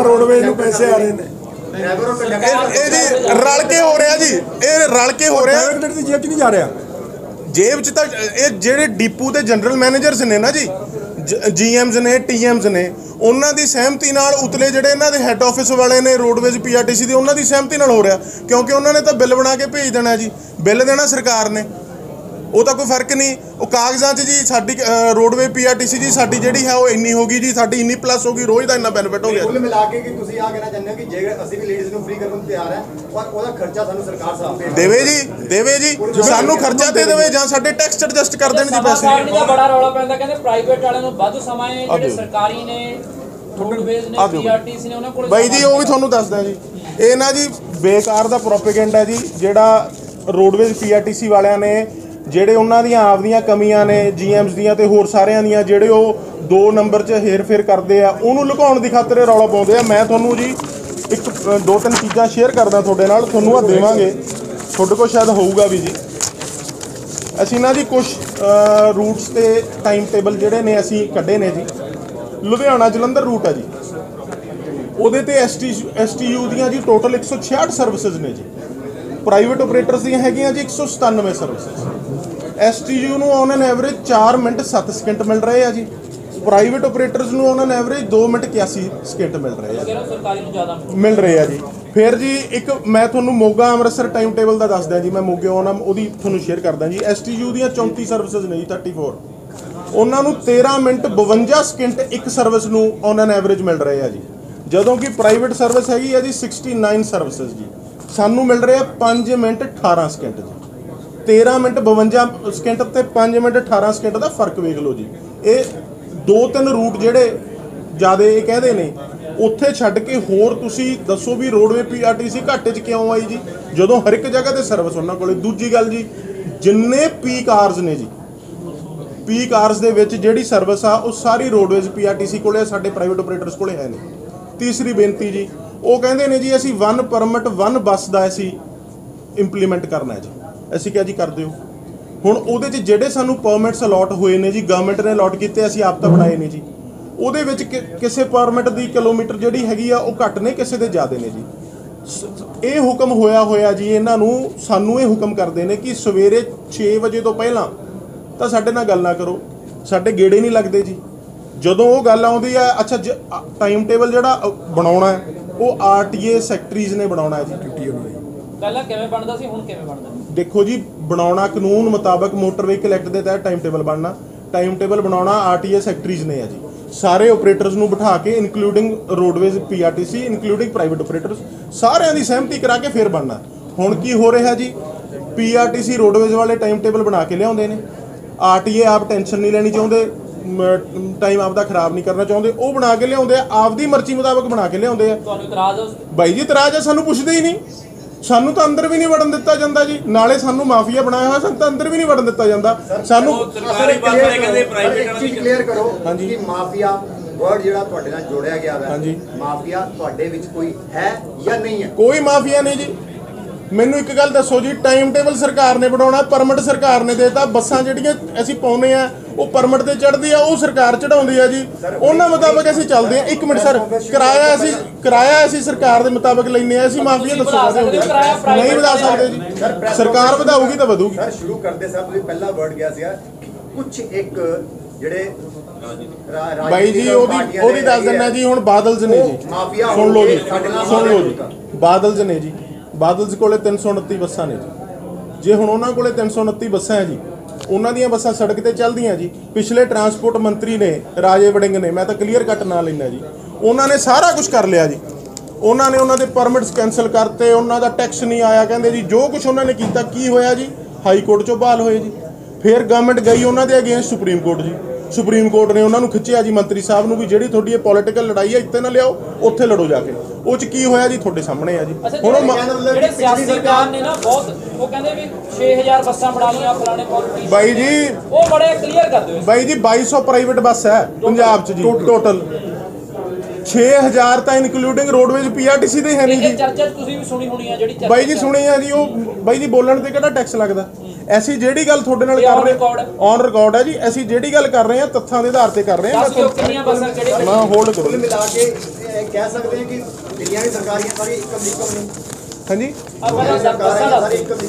ਰੋਡਵੇਜ਼ ਨੂੰ ਪੈਸੇ ਆ ਰਹੇ ਨੇ, ਡਰਾਈਵਰ ਔਰ ਕੰਡਕਟਰ ਇਹ ਜੀ ਰਲ ਕੇ ਹੋ ਰਿਹਾ ਜੀ, ਇਹ ਰਲ ਕੇ ਹੋ ਰਿਹਾ। ਦੀ ਜੇਬ 'ਚ ਨਹੀਂ ਜਾ ਰਿਹਾ, ਜੇਬ 'ਚ ਤਾਂ ਇਹ ਜਿਹੜੇ ਡਿਪੂ ਦੇ ਜਨਰਲ ਮੈਨੇਜਰਸ ਨੇ ਨਾ ਜੀ, GMs ਨੇ, TMs ਨੇ, ਉਹਨਾਂ ਦੀ ਸਹਿਮਤੀ ਨਾਲ ਉਤਲੇ ਜਿਹੜੇ ਇਹਨਾਂ ਦੇ ਹੈੱਡ ਆਫਿਸ ਵਾਲੇ ਨੇ ਰੋਡਵੇਜ਼ PRTC ਦੇ, ਉਹਨਾਂ ਦੀ ਸਹਿਮਤੀ ਨਾਲ ਹੋ ਰਿਹਾ। ਕਿਉਂਕਿ ਉਹਨਾਂ ਨੇ ਤਾਂ ਬਿੱਲ ਬਣਾ ਕੇ ਭੇਜ ਦੇਣਾ ਜੀ, ਬਿੱਲ ਦੇਣਾ ਸਰਕਾਰ ਨੇ, ਉਹ ਤਾਂ ਕੋਈ ਫਰਕ ਨਹੀਂ। ਉਹ ਕਾਗਜ਼ਾਂ 'ਚ ਜੀ ਸਾਡੀ ਰੋਡਵੇ PRTC ਜੀ ਸਾਡੀ ਜਿਹੜੀ ਹੈ ਉਹ ਇੰਨੀ ਹੋ ਗਈ ਜੀ, ਸਾਡੀ ਇੰਨੀ ਪਲੱਸ ਹੋ ਗਈ, ਰੋਜ਼ ਦਾ ਇੰਨਾ ਬੈਨੀਫਿਟ ਹੋ ਗਿਆ। ਕੁੱਲ ਮਿਲਾ ਕੇ ਕਿ ਤੁਸੀਂ ਆ ਕਹਿਣਾ ਚਾਹੁੰਦੇ ਹੋ ਕਿ ਜੇ ਅਸੀਂ ਵੀ ਲੇਡੀਜ਼ ਨੂੰ ਫ੍ਰੀ ਕਰਨ ਨੂੰ ਤਿਆਰ ਹੈ, ਪਰ ਉਹਦਾ ਖਰਚਾ ਸਾਨੂੰ ਸਰਕਾਰ ਸਾਫ਼ ਦੇਵੇ ਜੀ, ਸਾਨੂੰ ਖਰਚਾ ਤੇ ਦੇਵੇ ਜਾਂ ਸਾਡੇ ਟੈਕਸ ਐਡਜਸਟ ਕਰ ਦੇਣ ਜੀ ਪੈਸੇ। ਸਮਾਂ ਦਾ ਬੜਾ ਰੌਲਾ ਪੈਂਦਾ, ਕਹਿੰਦੇ ਪ੍ਰਾਈਵੇਟ ਵਾਲਿਆਂ ਨੂੰ ਵੱਧ ਸਮਾਂ ਹੈ, ਜਿਹੜੇ ਸਰਕਾਰੀ ਨੇ ਰੋਡਵੇਜ਼ ਨੇ PRTC ਨੇ ਉਹਨਾਂ ਕੋਲ ਬਾਈ ਜੀ ਉਹ ਵੀ ਤੁਹਾਨੂੰ ਦੱਸਦਾ ਜੀ, ਇਹ ਨਾ ਜੀ ਬੇਕਾਰ ਦਾ ਪ੍ਰੋਪੇਗੈਂਡਾ ਜੀ, ਜਿਹੜਾ ਰੋਡਵੇਜ਼ PRTC ਵਾਲਿਆਂ ਨੇ ਜਿਹੜੇ ਉਹਨਾਂ ਦੀਆਂ ਆਪਦੀਆਂ ਕਮੀਆਂ ਨੇ GMs ਦੀਆਂ ਤੇ ਹੋਰ ਸਾਰਿਆਂ ਦੀਆਂ, ਜਿਹੜੇ ਉਹ 2 ਨੰਬਰ 'ਚ ਹੇਰ-ਫੇਰ ਕਰਦੇ ਆ, ਉਹਨੂੰ ਲੁਕਾਉਣ ਦੀ ਖਾਤਰ ਰੌਲਾ ਪਾਉਂਦੇ ਆ। ਮੈਂ ਤੁਹਾਨੂੰ ਜੀ 2-3 ਚੀਜ਼ਾਂ ਸ਼ੇਅਰ ਕਰਦਾ ਤੁਹਾਡੇ ਨਾਲ, ਤੁਹਾਨੂੰ ਆ ਦੇਵਾਂਗੇ, ਤੁਹਾਡੇ ਕੋਲ ਸ਼ਾਇਦ ਹੋਊਗਾ ਵੀ ਜੀ। ਅਸੀਂ ਨਾ ਜੀ ਕੁਝ ਰੂਟਸ ਤੇ ਟਾਈਮ ਟੇਬਲ ਜਿਹੜੇ ਨੇ ਅਸੀਂ ਕੱਢੇ ਨੇ ਜੀ। ਲੁਧਿਆਣਾ ਜਲੰਧਰ ਰੂਟ ਹੈ ਜੀ, ਉਹਦੇ ਤੇ STU ਦੀਆਂ ਜੀ ਟੋਟਲ 166 ਸਰਵਿਸਿਜ਼ ਨੇ ਜੀ। ਪ੍ਰਾਈਵੇਟ ਆਪਰੇਟਰਸ ਦੀਆਂ ਹੈਗੀਆਂ ਜੀ 197 ਸਰਵਿਸਿਜ਼। STU ਨੂੰ on an average 4 minute 7 second ਮਿਲ ਰਹੇ ਆ ਜੀ। ਪ੍ਰਾਈਵੇਟ ਆਪਰੇਟਰਸ ਨੂੰ on an average 2 minute 81 second ਮਿਲ ਰਹੇ ਆ, ਸਰਕਾਰੀ ਨੂੰ ਜ਼ਿਆਦਾ ਮਿਲ ਰਹੇ ਆ ਜੀ। ਫਿਰ ਜੀ ਇੱਕ ਮੈਂ ਤੁਹਾਨੂੰ ਮੋਗਾ ਅੰਮ੍ਰਿਤਸਰ ਟਾਈਮ ਟੇਬਲ ਦਾ ਦੱਸਦਾ ਜੀ, ਮੈਂ ਮੋਗੇ ਆਉਣਾ ਉਹਦੀ ਤੁਹਾਨੂੰ ਸ਼ੇਅਰ ਕਰਦਾ ਜੀ। STU ਦੀਆਂ 34 ਸਰਵਿਸਿਜ਼ ਨੇ ਜੀ, 34, ਉਹਨਾਂ ਨੂੰ 13 ਮਿੰਟ 52 ਸਕਿੰਟ ਇੱਕ ਸਰਵਿਸ ਨੂੰ ਔਨ ਐਨ ਐਵਰੇਜ ਮਿਲ ਰਹੇ ਆ ਜੀ। ਜਦੋਂ ਕਿ ਪ੍ਰਾਈਵੇਟ ਸਰਵਿਸ ਹੈਗੀ ਆ ਜੀ 69 ਸਰਵਿਸਿਜ਼ ਜੀ, ਸਾਨੂੰ ਮਿਲ ਰਿਹਾ 5 ਮਿੰਟ 18 ਸਕਿੰਟ ਜੀ। 13 ਮਿੰਟ 52 ਸਕਿੰਟ ਤੇ 5 ਮਿੰਟ 18 ਸਕਿੰਟ ਦਾ ਫਰਕ ਵੇਖ ਲਓ ਜੀ। ਇਹ 2-3 ਰੂਟ ਜਿਹੜੇ ਜ਼ਿਆਦਾ ਇਹ ਕਹਿੰਦੇ ਨੇ, ਉੱਥੇ ਛੱਡ ਕੇ ਹੋਰ ਤੁਸੀਂ ਦੱਸੋ ਵੀ ਰੋਡਵੇ PRTC ਘਾਟੇ 'ਚ ਕਿਉਂ ਆਈ ਜੀ, ਜਦੋਂ ਹਰ ਇੱਕ ਜਗ੍ਹਾ ਤੇ ਸਰਵਿਸ ਉਹਨਾਂ ਕੋਲੇ। ਦੂਜੀ ਗੱਲ ਜੀ, ਜਿੰਨੇ ਪੀਕ ਆਰਸ ਨੇ ਜੀ, ਪੀਕ ਆਰਸ ਦੇ ਵਿੱਚ ਜਿਹੜੀ ਸਰਵਿਸ ਆ ਉਹ ਸਾਰੀ ਰੋਡਵੇਜ਼ PRTC ਕੋਲੇ, ਸਾਡੇ ਪ੍ਰਾਈਵੇਟ ਆਪਰੇਟਰਸ ਕੋਲੇ ਹੈ ਨਹੀਂ। ਤੀਸਰੀ ਬੇਨਤੀ ਜੀ, ਉਹ ਕਹਿੰਦੇ ਨੇ ਜੀ ਅਸੀਂ 1 ਪਰਮਿਟ 1 ਬੱਸ ਦਾ ਅਸੀਂ ਇੰਪਲੀਮੈਂਟ ਕਰਨਾ ਹੈ ਜੀ। ਅਸੀਂ ਕਿਹਾ ਜੀ ਕਰ ਦਿਓ। ਹੁਣ ਉਹਦੇ 'ਚ ਜਿਹੜੇ ਸਾਨੂੰ ਪਰਮਿਟਸ ਅਲਾਟ ਹੋਏ ਨੇ ਜੀ, ਗਵਰਨਮੈਂਟ ਨੇ ਅਲਾਟ ਕੀਤੇ, ਅਸੀਂ ਆਪ ਤਾਂ ਬਣਾਏ ਨੇ ਜੀ। ਉਹਦੇ ਵਿੱਚ ਕਿਸੇ ਪਰਮਿਟ ਦੀ ਕਿਲੋਮੀਟਰ ਜਿਹੜੀ ਹੈਗੀ ਆ ਉਹ ਘੱਟ ਨੇ, ਕਿਸੇ ਦੇ ਜ਼ਿਆਦਾ ਨੇ ਜੀ। ਇਹ ਹੁਕਮ ਹੋਇਆ ਜੀ ਇਹਨਾਂ ਨੂੰ, ਸਾਨੂੰ ਇਹ ਹੁਕਮ ਕਰਦੇ ਨੇ ਕਿ ਸਵੇਰੇ 6 ਵਜੇ ਤੋਂ ਪਹਿਲਾਂ ਤਾਂ ਸਾਡੇ ਨਾਲ ਗੱਲ ਨਾ ਕਰੋ, ਸਾਡੇ ਗੇੜੇ ਨਹੀਂ ਲੱਗਦੇ ਜੀ। ਜਦੋਂ ਉਹ ਗੱਲ ਆਉਂਦੀ ਹੈ, ਅੱਛਾ ਟਾਈਮ ਟੇਬਲ ਜਿਹੜਾ ਬਣਾਉਣਾ ਹੈ ਉਹ RTA ਸੈਕਟਰੀਜ਼ ਨੇ ਬਣਾਉਣਾ ਹੈ ਜੀ। ਪਹਿਲਾਂ ਕਿਵੇਂ ਬਣਦਾ ਸੀ, ਹੁਣ ਕਿਵੇਂ ਬਣਦਾ? ਦੇਖੋ ਜੀ, ਬਣਾਉਣਾ ਕਾਨੂੰਨ ਮੁਤਾਬਕ ਮੋਟਰ ਵਹੀਕਲ ਐਕਟ ਦੇ ਤਹਿਤ ਟਾਈਮ ਟੇਬਲ ਬਣਨਾ, ਟਾਈਮ ਟੇਬਲ ਬਣਾਉਣਾ RTA ਸੈਕਟਰੀਜ਼ ਨੇ ਆ ਜੀ। ਸਾਰੇ ਆਪਰੇਟਰਸ ਨੂੰ ਬਿਠਾ ਕੇ, including roadways PRTC, including private operators, ਸਾਰਿਆਂ ਦੀ ਸਹਿਮਤੀ ਕਰਾ ਕੇ ਫਿਰ ਬਣਨਾ। ਹੁਣ ਕੀ ਹੋ ਰਿਹਾ ਜੀ, PRTC ਰੋਡਵੇਜ਼ ਵਾਲੇ ਟਾਈਮ ਟੇਬਲ ਬਣਾ ਕੇ ਲਿਆਉਂਦੇ ਨੇ, RTA ਆਪ ਟੈਨਸ਼ਨ ਨਹੀਂ ਲੈਣੀ ਚਾਹੁੰਦੇ, ਟਾਈਮ ਆਪਦਾ ਖਰਾਬ ਨਹੀਂ ਕਰਨਾ ਚਾਹੁੰਦੇ, ਉਹ ਬਣਾ ਕੇ ਲਿਆਉਂਦੇ ਆ, ਆਪਦੀ ਮਰਜ਼ੀ ਮੁਤਾਬਕ ਬਣਾ ਕੇ ਲਿਆਉਂਦੇ ਆ। ਤੁਹਾਨੂੰ ਇਤਰਾਜ਼? ਬਾਈ ਜੀ ਇਤਰਾਜ਼ ਆ, ਸਾਨੂੰ ਪੁੱਛਦੇ ਹੀ ਨਹੀਂ। ਸਾਨੂੰ ਤਾਂ ਅੰਦਰ ਵੀ ਨਹੀਂ ਵੜਨ ਦਿੱਤਾ ਜਾਂਦਾ ਜੀ। ਨਾਲੇ ਸਾਨੂੰ ਮਾਫੀਆ ਬਣਾਇਆ ਹੋਇਆ, ਸਾਨੂੰ ਤਾਂ ਅੰਦਰ ਵੀ ਨਹੀਂ ਵੜਨ ਦਿੱਤਾ ਜਾਂਦਾ। ਸਾਨੂੰ ਸਰਕਾਰੀ ਬੱਸ ਵਾਲੇ ਕਹਿੰਦੇ ਪ੍ਰਾਈਵੇਟ ਵਾਲਾ ਚੀਜ਼ ਕਲੀਅਰ ਕਰੋ ਕਿ ਮਾਫੀਆ ਵਰਡ ਜਿਹੜਾ ਤੁਹਾਡੇ ਨਾਲ ਜੋੜਿਆ ਗਿਆ ਹੈ, ਮਾਫੀਆ ਤੁਹਾਡੇ ਵਿੱਚ ਕੋਈ ਹੈ ਜਾਂ ਨਹੀਂ ਹੈ? ਕੋਈ ਮਾਫੀਆ ਨਹੀਂ ਜੀ। ਮੈਨੂੰ ਇੱਕ ਗੱਲ ਦੱਸੋ ਜੀ, ਟਾਈਮ ਟੇਬਲ ਸਰਕਾਰ ਨੇ ਬਣਾਉਣਾ, ਪਰਮਿਟ ਸਰਕਾਰ ਨੇ ਦੇਤਾ। ਬੱਸਾਂ ਜਿਹੜੀਆਂ ਅਸੀਂ ਪਾਉਨੇ ਆ ਉਹ ਪਰਮਿਟ ਤੇ ਚੜ੍ਹਦੀ ਆ, ਉਹ ਸਰਕਾਰ ਚੜਾਉਂਦੀ ਆ ਜੀ। ਉਹਨਾਂ ਮੁਤਾਬਕ ਅਸੀਂ ਚੱਲਦੇ ਆ। ਇੱਕ ਮਿੰਟ ਸਰ, ਕਿਰਾਇਆ ਅਸੀਂ ਸਰਕਾਰ ਦੇ ਮੁਤਾਬਕ ਲੈਨੇ ਆ। ਅਸੀਂ ਮਾਫੀਆ ਦੱਸੋ ਨਹੀਂ ਵਧਾ ਸਕਦੇ ਜੀ। ਸਰਕਾਰ ਵਧਾਊਗੀ ਤਾਂ ਵਧੂਗੀ। ਸਰ ਸ਼ੁਰੂ ਕਰਦੇ ਸਰ ਤੁਸੀਂ ਪਹਿਲਾ ਵਰਡ ਗਿਆ ਸੀਗਾ ਕੁਝ ਇੱਕ ਜਿਹੜੇ ਬਾਈ ਜੀ ਉਹਦੀ ਦੱਸ ਦਿੰਦਾ ਜੀ। ਹੁਣ ਬਾਦਲਜ਼ ਨੇ ਜੀ, ਸੁਣ ਲਓ ਜੀ, ਬਾਦਲਜ਼ ਨੇ ਜੀ, ਬਾਦਲਜ਼ ਕੋਲੇ 329 ਬੱਸਾਂ ਨੇ ਜੀ। ਜੇ ਹੁਣ ਉਹਨਾਂ ਕੋਲੇ 329 ਬੱਸਾਂ ਹੈ ਜੀ, ਉਹਨਾਂ ਦੀਆਂ ਬੱਸਾਂ ਸੜਕ ਤੇ ਚੱਲਦੀਆਂ ਜੀ। ਪਿਛਲੇ ਟਰਾਂਸਪੋਰਟ ਮੰਤਰੀ ਨੇ ਰਾਜੇ ਵੜਿੰਗ ਨੇ, ਮੈਂ ਤਾਂ ਕਲੀਅਰ ਕੱਟ ਨਾ ਲੈਣਾ ਜੀ, ਉਹਨਾਂ ਨੇ ਸਾਰਾ ਕੁਝ ਕਰ ਲਿਆ ਜੀ। ਉਹਨਾਂ ਨੇ ਉਹਨਾਂ ਦੇ ਪਰਮਿਟਸ ਕੈਂਸਲ ਕਰਤੇ, ਉਹਨਾਂ ਦਾ ਟੈਕਸ ਨਹੀਂ ਆਇਆ। ਕਹਿੰਦੇ ਜੀ ਜੋ ਕੁਝ ਉਹਨਾਂ ਨੇ ਕੀਤਾ ਕੀ ਹੋਇਆ ਜੀ, ਹਾਈ ਕੋਰਟ ਚੋਂ ਬਹਾਲ ਹੋਏ ਜੀ। ਫਿਰ ਗਵਰਨਮੈਂਟ ਗਈ ਉਹਨਾਂ ਦੇ ਅਗੇਂਸਟ ਸੁਪਰੀਮ ਕੋਰਟ ਜੀ। ਸੁਪਰੀਮ ਕੋਰਟ ਨੇ ਉਹਨਾਂ ਨੂੰ ਖਿੱਚਿਆ ਜੀ, ਮੰਤਰੀ ਸਾਹਿਬ ਨੂੰ, ਵੀ ਜਿਹੜੀ ਤੁਹਾਡੀ ਇਹ ਪੋਲੀਟੀਕਲ ਲੜਾਈ ਹੈ ਇੱਥੇ ਨਾ ਲਿਆਓ, ਉੱਥੇ ਲੜੋ ਜਾ ਕੇ। ਉਹ ਚ ਕੀ ਹੋਇਆ ਜੀ ਤੁਹਾਡੇ ਸਾਹਮਣੇ ਆ ਜੀ। ਹੁਣ ਜਿਹੜੇ ਸਿਆਸਤਦਾਨ ਨੇ ਨਾ ਬਹੁਤ, ਉਹ ਕਹਿੰਦੇ ਵੀ 6000 ਬੱਸਾਂ ਬਣਾ ਲਈਆਂ ਫਲਾਣੇ ਪੋਲੀਟੀਸ਼ੀਅਨ ਬਾਈ ਜੀ, ਉਹ ਬੜੇ ਕਲੀਅਰ ਕਰ ਦਿਓ ਬਾਈ ਜੀ 2200 ਪ੍ਰਾਈਵੇਟ ਬੱਸ ਹੈ ਪੰਜਾਬ ਚ ਜੀ ਟੋਟਲ। 6000 ਤਾਂ ਇਨਕਲੂਡਿੰਗ ਰੋਡਵੇਜ਼ ਪੀਆਰਟੀਸੀ ਦੇ ਹੈ ਨਹੀਂ ਜੀ। ਚਰਚਾ ਤੁਸੀਂ ਵੀ ਸੁਣੀ ਹੋਣੀ ਆ ਜਿਹੜੀ ਚਰਚਾ ਬਾਈ ਜੀ ਸੁਣੀ ਆ ਜੀ। ਉਹ ਬਾਈ ਜੀ ਬੋਲਣ ਤੇ ਕਿਹੜਾ ਟੈਕਸ ਲੱਗਦਾ? ਅਸੀਂ ਜਿਹੜੀ ਗੱਲ ਤੁਹਾਡੇ ਨਾਲ ਕਰ ਰਹੇ ਔਨ ਰਿਕਾਰਡ ਹੈ ਜੀ, ਅਸੀਂ ਜਿਹੜੀ ਗੱਲ ਕਰ ਰਹੇ ਹਾਂ ਤੱਥਾਂ ਦੇ ਆਧਾਰ ਤੇ ਕਰ ਰਹੇ ਹਾਂ। ਕਿੰਨੀਆਂ ਬੱਸਾਂ ਕਿਹੜੇ ਮੈਂ ਹੋਲਡ ਕਰੋ, ਮਿਲਾ ਕੇ ਕਹਿ ਸਕਦੇ ਹਾਂ ਕਿ ਜਿੰਨੀਆਂ ਵੀ ਸਰਕਾਰੀਆਂ ਸਾਰੀ ਇੱਕਮ ਨੇ। ਹਾਂਜੀ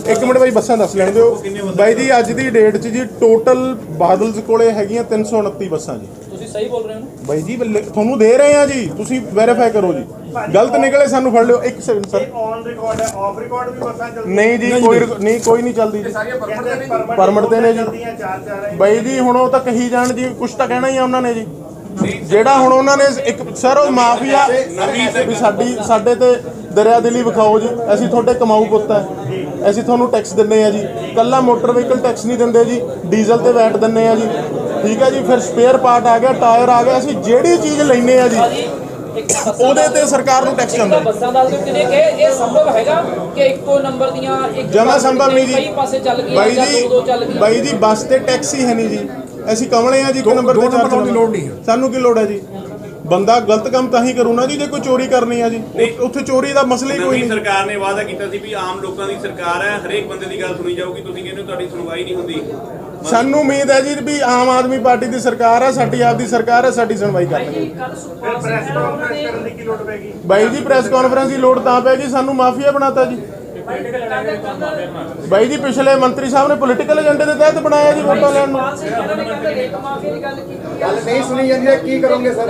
ਇੱਕ ਮਿੰਟ ਬਾਈ, ਬੱਸਾਂ ਦੱਸ ਲੈਣ ਦਿਓ ਬਾਈ ਜੀ। ਅੱਜ ਦੀ ਡੇਟ 'ਚ ਜੀ ਟੋਟਲ ਬਾਦਲਜ਼ ਕੋਲੇ ਹੈਗੀਆਂ 329 ਬੱਸਾਂ ਜੀ। ਤੁਸੀਂ ਸਹੀ ਬੋਲ ਰਹੇ ਹੋ ਬਾਈ ਜੀ, ਤੁਹਾਨੂੰ ਦੇ ਰਹੇ ਆ ਜੀ, ਤੁਸੀਂ ਵੈਰੀਫਾਈ ਕਰੋ ਜੀ। ਗਲਤ ਨਿਕਲੇ ਸਾਨੂੰ ਫੜ ਲਿਓ। ਇੱਕ ਸੈਕਿੰਡ ਸਰ, ਔਨ ਰਿਕਾਰਡ ਹੈ, ਆਫ ਰਿਕਾਰਡ ਵੀ ਬੱਸਾਂ ਚੱਲਦੀਆਂ ਨਹੀਂ ਜੀ, ਕੋਈ ਨਹੀਂ ਚੱਲਦੀ ਜੀ। ਪਰਮਿਟ ਤੇ ਨੇ ਜੀ ਬਾਈ ਜੀ। ਹੁਣ ਉਹ ਤਾਂ ਕਹੀ ਜਾਣ ਜੀ, ਕੁਛ ਤਾਂ ਕਹਿਣਾ ਹੀ ਆ ਉਹਨਾਂ ਨੇ ਜੀ। ਜਿਹੜਾ ਹੁਣ ਉਹਨਾਂ ਨੇ ਇੱਕ ਸਰ ਉਹ ਮਾਫੀਆ ਵੀ ਸਾਡੇ ਤੇ ਦਰਿਆਦਿਲੀ ਵਿਖਾਓ ਜੀ। ਅਸੀਂ ਤੁਹਾਡੇ ਕਮਾਊ ਪੁੱਤ ਹੈ, ਅਸੀਂ ਤੁਹਾਨੂੰ ਟੈਕਸ ਦਿੰਨੇ ਆ ਜੀ। ਕੱਲਾ ਮੋਟਰ ਵਹੀਕਲ ਟੈਕਸ ਨਹੀਂ ਦਿੰਦੇ ਜੀ, ਡੀਜ਼ਲ ਤੇ ਵੈਟ ਦਿੰਨੇ ਆ ਜੀ। ਠੀਕ ਹੈ ਜੀ। ਫਿਰ ਸਪੇਅਰ ਪਾਰਟ ਆ ਗਿਆ, ਟਾਇਰ ਆ ਗਿਆ, ਅਸੀਂ ਜਿਹੜੀ ਚੀਜ਼ ਲੈਨੇ ਆ ਜੀ ਉਹਦੇ ਤੇ ਸਰਕਾਰ ਨੂੰ ਟੈਕਸ ਜਾਂਦਾ। ਬੱਸਾਂ ਦੱਸ ਦਿਓ ਕਿੰਨੇ ਇਹ ਸੰਭਵ ਹੈਗਾ ਕਿ ਇੱਕੋ ਨੰਬਰ ਦੀਆਂ ਜਮਾ ਸੰਭਵ ਨਹੀਂ ਜੀ। ਕਈ ਪਾਸੇ ਚੱਲ ਗਈਆਂ ਜਾਂ ਦੋ ਚੱਲ ਗਈਆਂ। ਬਾਈ ਜੀ ਬੱਸ ਤੇ ਟੈਕਸ ਹੀ ਹੈ ਨਹੀਂ ਜੀ। ਅਸੀਂ ਕਮਲੇ ਆ ਜੀ, ਇੱਕ ਨੰਬਰ ਤੇ ਚਾਰਜ ਦੀ ਲੋੜ ਨਹੀਂ ਹੈ ਸਾਨੂੰ। ਕੀ ਲੋੜ ਹੈ ਜੀ? ਬੰਦਾ ਗਲਤ ਕੰਮ ਤਾਂ ਹੀ ਕਰੂ ਨਾ ਜੀ ਜੇ ਕੋਈ ਚੋਰੀ ਕਰਨੀ ਆ ਜੀ। ਉੱਥੇ ਚੋਰੀ ਦਾ ਮਸਲਾ ਹੀ ਕੋਈ ਨਹੀਂ। ਸਰਕਾਰ ਨੇ ਵਾਅਦਾ ਕੀਤਾ ਸੀ ਵੀ ਆਮ ਲੋਕਾਂ ਦੀ ਸਰਕਾਰ ਹੈ, ਹਰੇਕ ਬੰਦੇ ਦੀ ਗੱਲ ਸੁਣੀ ਜਾਊਗੀ। ਤੁਸੀਂ ਕਹਿੰਦੇ ਤੁਹਾਡੀ ਸੁਣਵਾਈ ਨਹੀਂ ਹੁੰਦੀ। ਸਾਨੂੰ ਉਮੀਦ ਹੈ ਜੀ ਵੀ ਆਮ ਆਦਮੀ ਪਾਰਟੀ ਦੀ ਸਰਕਾਰ ਹੈ, ਸਾਡੀ ਆਪ ਦੀ ਸਰਕਾਰ ਹੈ, ਸਾਡੀ ਸੁਣਵਾਈ ਕਰਨਗੇ। ਪ੍ਰੈਸ ਕਾਨਫਰੰਸ ਕਰਨ ਦੀ ਕੀ ਲੋੜ ਪੈਗੀ? ਬਾਈ ਜੀ ਪ੍ਰੈਸ ਕਾਨਫਰੰਸ ਦੀ ਲੋੜ ਤਾਂ ਪੈ ਗਈ, ਸਾਨੂੰ ਮਾਫੀਆ ਬਣਾਤਾ ਜੀ। ਬਾਈ ਜੀ ਪਿਛਲੇ ਮੰਤਰੀ ਸਾਹਿਬ ਨੇ ਪੋਲੀਟੀਕਲ ਏਜੰਡੇ ਦੇ ਤਹਿਤ ਬਣਾਇਆ ਜੀ ਵੋਟਾਂ ਲੈਣ ਨੂੰ। ਗੱਲ ਨਹੀਂ ਸੁਣੀ ਜਾਂਦੀ ਤਾਂ ਕੀ ਕਰੋਗੇ ਸਰ?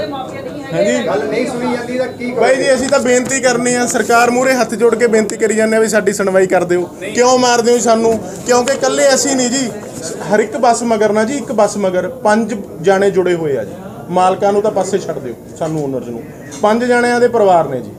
ਹਾਂਜੀ, ਗੱਲ ਨਹੀਂ ਸੁਣੀ ਜਾਂਦੀ ਤਾਂ ਕੀ ਕਰੋਗੇ? ਬਾਈ ਜੀ ਅਸੀਂ ਤਾਂ ਬੇਨਤੀ ਕਰਨੀ ਆ, ਸਰਕਾਰ ਮੂਹਰੇ ਹੱਥ ਜੋੜ ਕੇ ਬੇਨਤੀ ਕਰੀ ਜਾਂਦੇ ਆ ਵੀ ਸਾਡੀ ਸੁਣਵਾਈ ਕਰ ਦਿਓ। ਕਿਉਂ ਮਾਰਦੇ ਹੋ ਸਾਨੂੰ? ਕਿਉਂਕਿ ਇਕੱਲੇ ਅਸੀਂ ਨਹੀਂ ਜੀ, ਹਰ ਇੱਕ ਬੱਸ ਮਗਰ ਨਾ ਜੀ, ਇੱਕ ਬੱਸ ਮਗਰ 5 ਜਾਣੇ ਜੁੜੇ ਹੋਏ ਆ ਜੀ। ਮਾਲਕਾਂ ਨੂੰ ਤਾਂ ਪਾਸੇ ਛੱਡ ਦਿਓ, ਸਾਨੂੰ ਓਨਰਸ ਨੂੰ 5 ਜਾਣਿਆਂ ਦੇ ਪਰਿਵਾਰ ਨੇ ਜੀ।